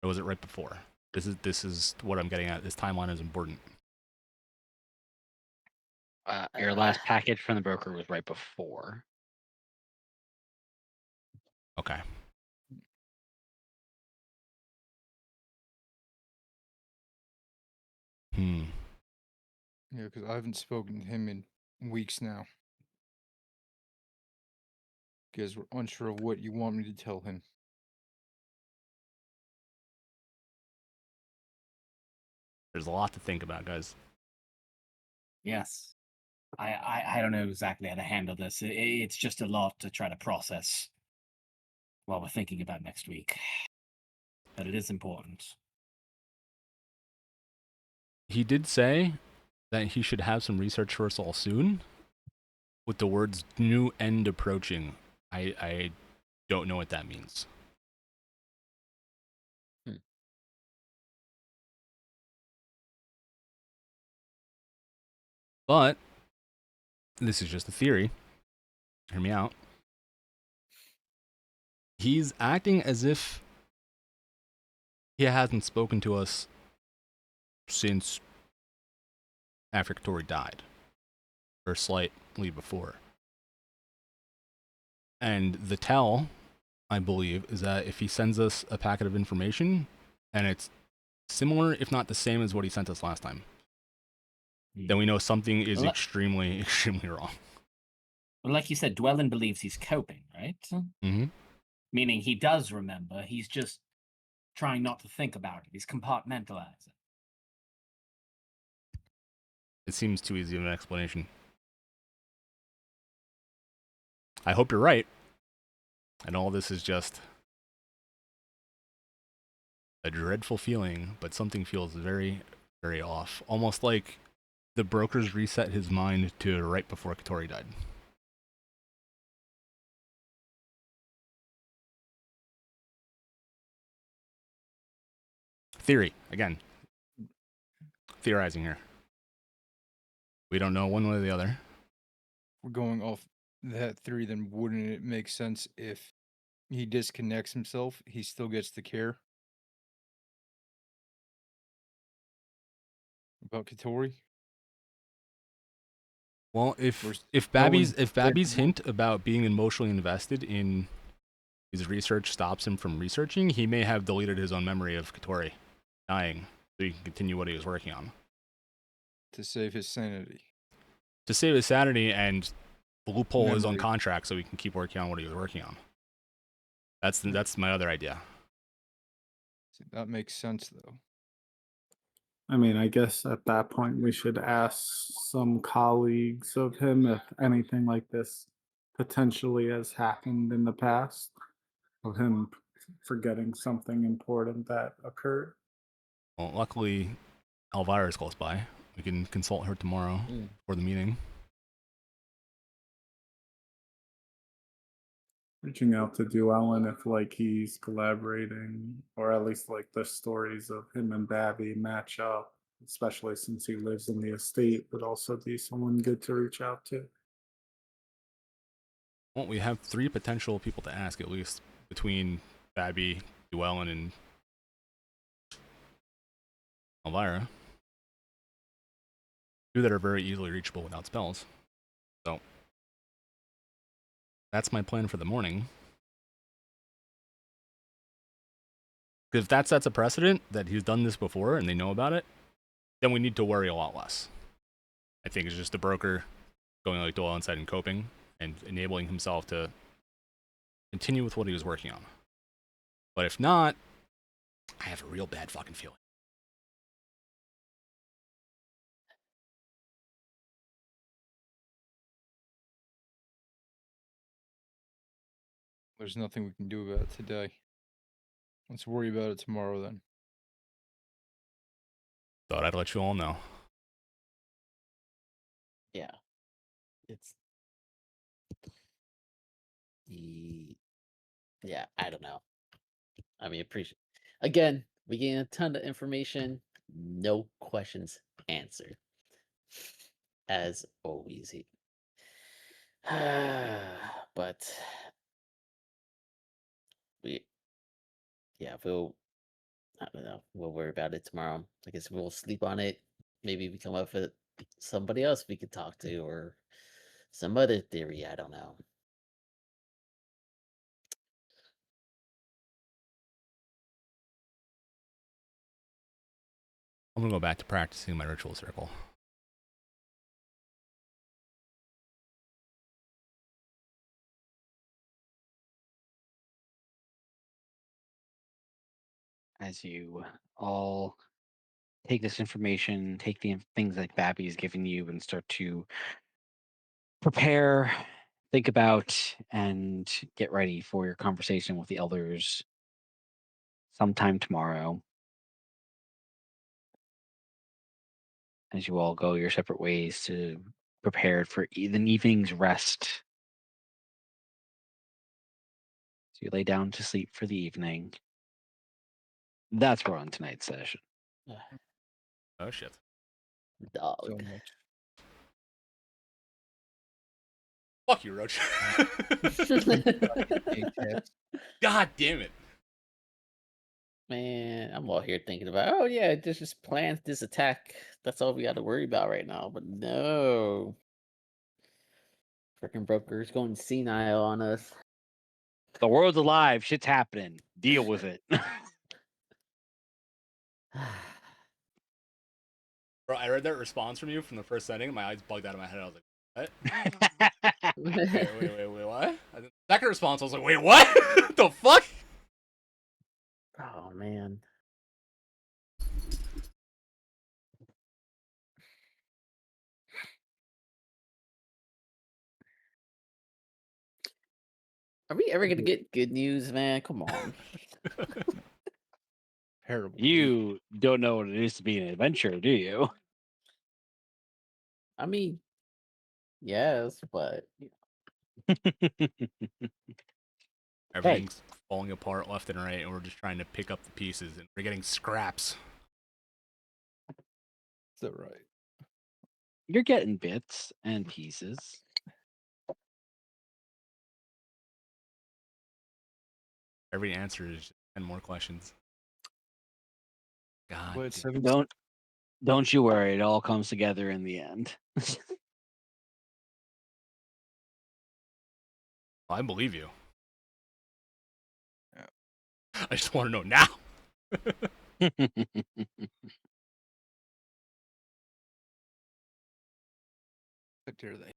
Or was it right before? This is what I'm getting at. This timeline is important. Your last package from the broker was right before. Okay. Yeah, because I haven't spoken to him in weeks now. Because we're unsure of what you want me to tell him. There's a lot to think about, guys. Yes. I don't know exactly how to handle this. It's just a lot to try to process while we're thinking about next week. But it is important. He did say that he should have some research for us all soon, with the words "new end approaching." I don't know what that means. But this is just a theory. Hear me out. He's acting as if he hasn't spoken to us since after Katori died, or slightly before. And the tell, I believe, is that if he sends us a packet of information and it's similar, if not the same as what he sent us last time, then we know something is Well, extremely, extremely wrong. Well, like you said, Dwellin believes he's coping, right? Mm-hmm. Meaning he does remember. He's just trying not to think about it. He's compartmentalizing. It seems too easy of an explanation. I hope you're right. And all this is just a dreadful feeling, but something feels very, very off. Almost like the brokers reset his mind to right before Katori died. Theory, again. Theorizing here. We don't know one way or the other. We're going off that theory, then wouldn't it make sense if he disconnects himself, he still gets the care about Katori? Well, We're if knowing Babby's that- hint about being emotionally invested in his research stops him from researching, he may have deleted his own memory of Katori dying so he can continue what he was working on. to save his sanity. To save his sanity, and the loophole is on Memory. contract so he can keep working on what he was working on. That's my other idea. See, that makes sense, though. I mean, I guess at that point we should ask some colleagues of him if anything like this potentially has happened in the past, of him forgetting something important that occurred. Well, luckily, Elvira is close by. We can consult her tomorrow for the meeting. Reaching out to Duellen if like he's collaborating, or at least like the stories of him and Babby match up, especially since he lives in the estate, would also be someone good to reach out to. Well, we have 3 potential people to ask at least between Babby, Duellen, and Elvira. 2 that are very easily reachable without spells. So that's my plan for the morning. Because if that sets a precedent that he's done this before and they know about it, then we need to worry a lot less. I think it's just the broker going like Doyle inside and coping and enabling himself to continue with what he was working on. But if not, I have a real bad fucking feeling. There's nothing we can do about it today. Let's worry about it tomorrow, then. Thought I'd let you all know. Yeah. It's yeah, I don't know. I mean, appreciate again, we gain a ton of information, no questions answered. As always. But we we'll I don't know. We'll worry about it tomorrow. I guess we'll sleep on it. Maybe we come up with somebody else we could talk to or some other theory. I don't know. I'm gonna go back to practicing my ritual circle. As you all take this information, take the things like Babby's giving you, and start to prepare, think about, and get ready for your conversation with the elders sometime tomorrow. As you all go your separate ways to prepare for an evening's rest. So you lay down to sleep for the evening. That's where on tonight's session. Oh shit. Dog. So much. Fuck you, Roach. God damn it. Man, I'm all here thinking about, oh yeah, just plans this attack. That's all we got to worry about right now. But no. Freaking broker's going senile on us. The world's alive. Shit's happening. Deal with it. Bro, I read that response from you from the first setting, and my eyes bugged out of my head. I was like, what? Wait, what? And the second response, I was like, wait, what? The fuck? Oh man. Are we ever gonna get good news, man? Come on. Terrible. You don't know what it is to be an adventurer, do you? I mean, yes, but Everything's falling apart left and right, and we're just trying to pick up the pieces, and we're getting scraps. Is that right? You're getting bits and pieces. Every answer is just 10 more questions. God. But damn. 7 Don't you worry, it all comes together in the end. I believe you. Yeah. I just want to know now. What are they?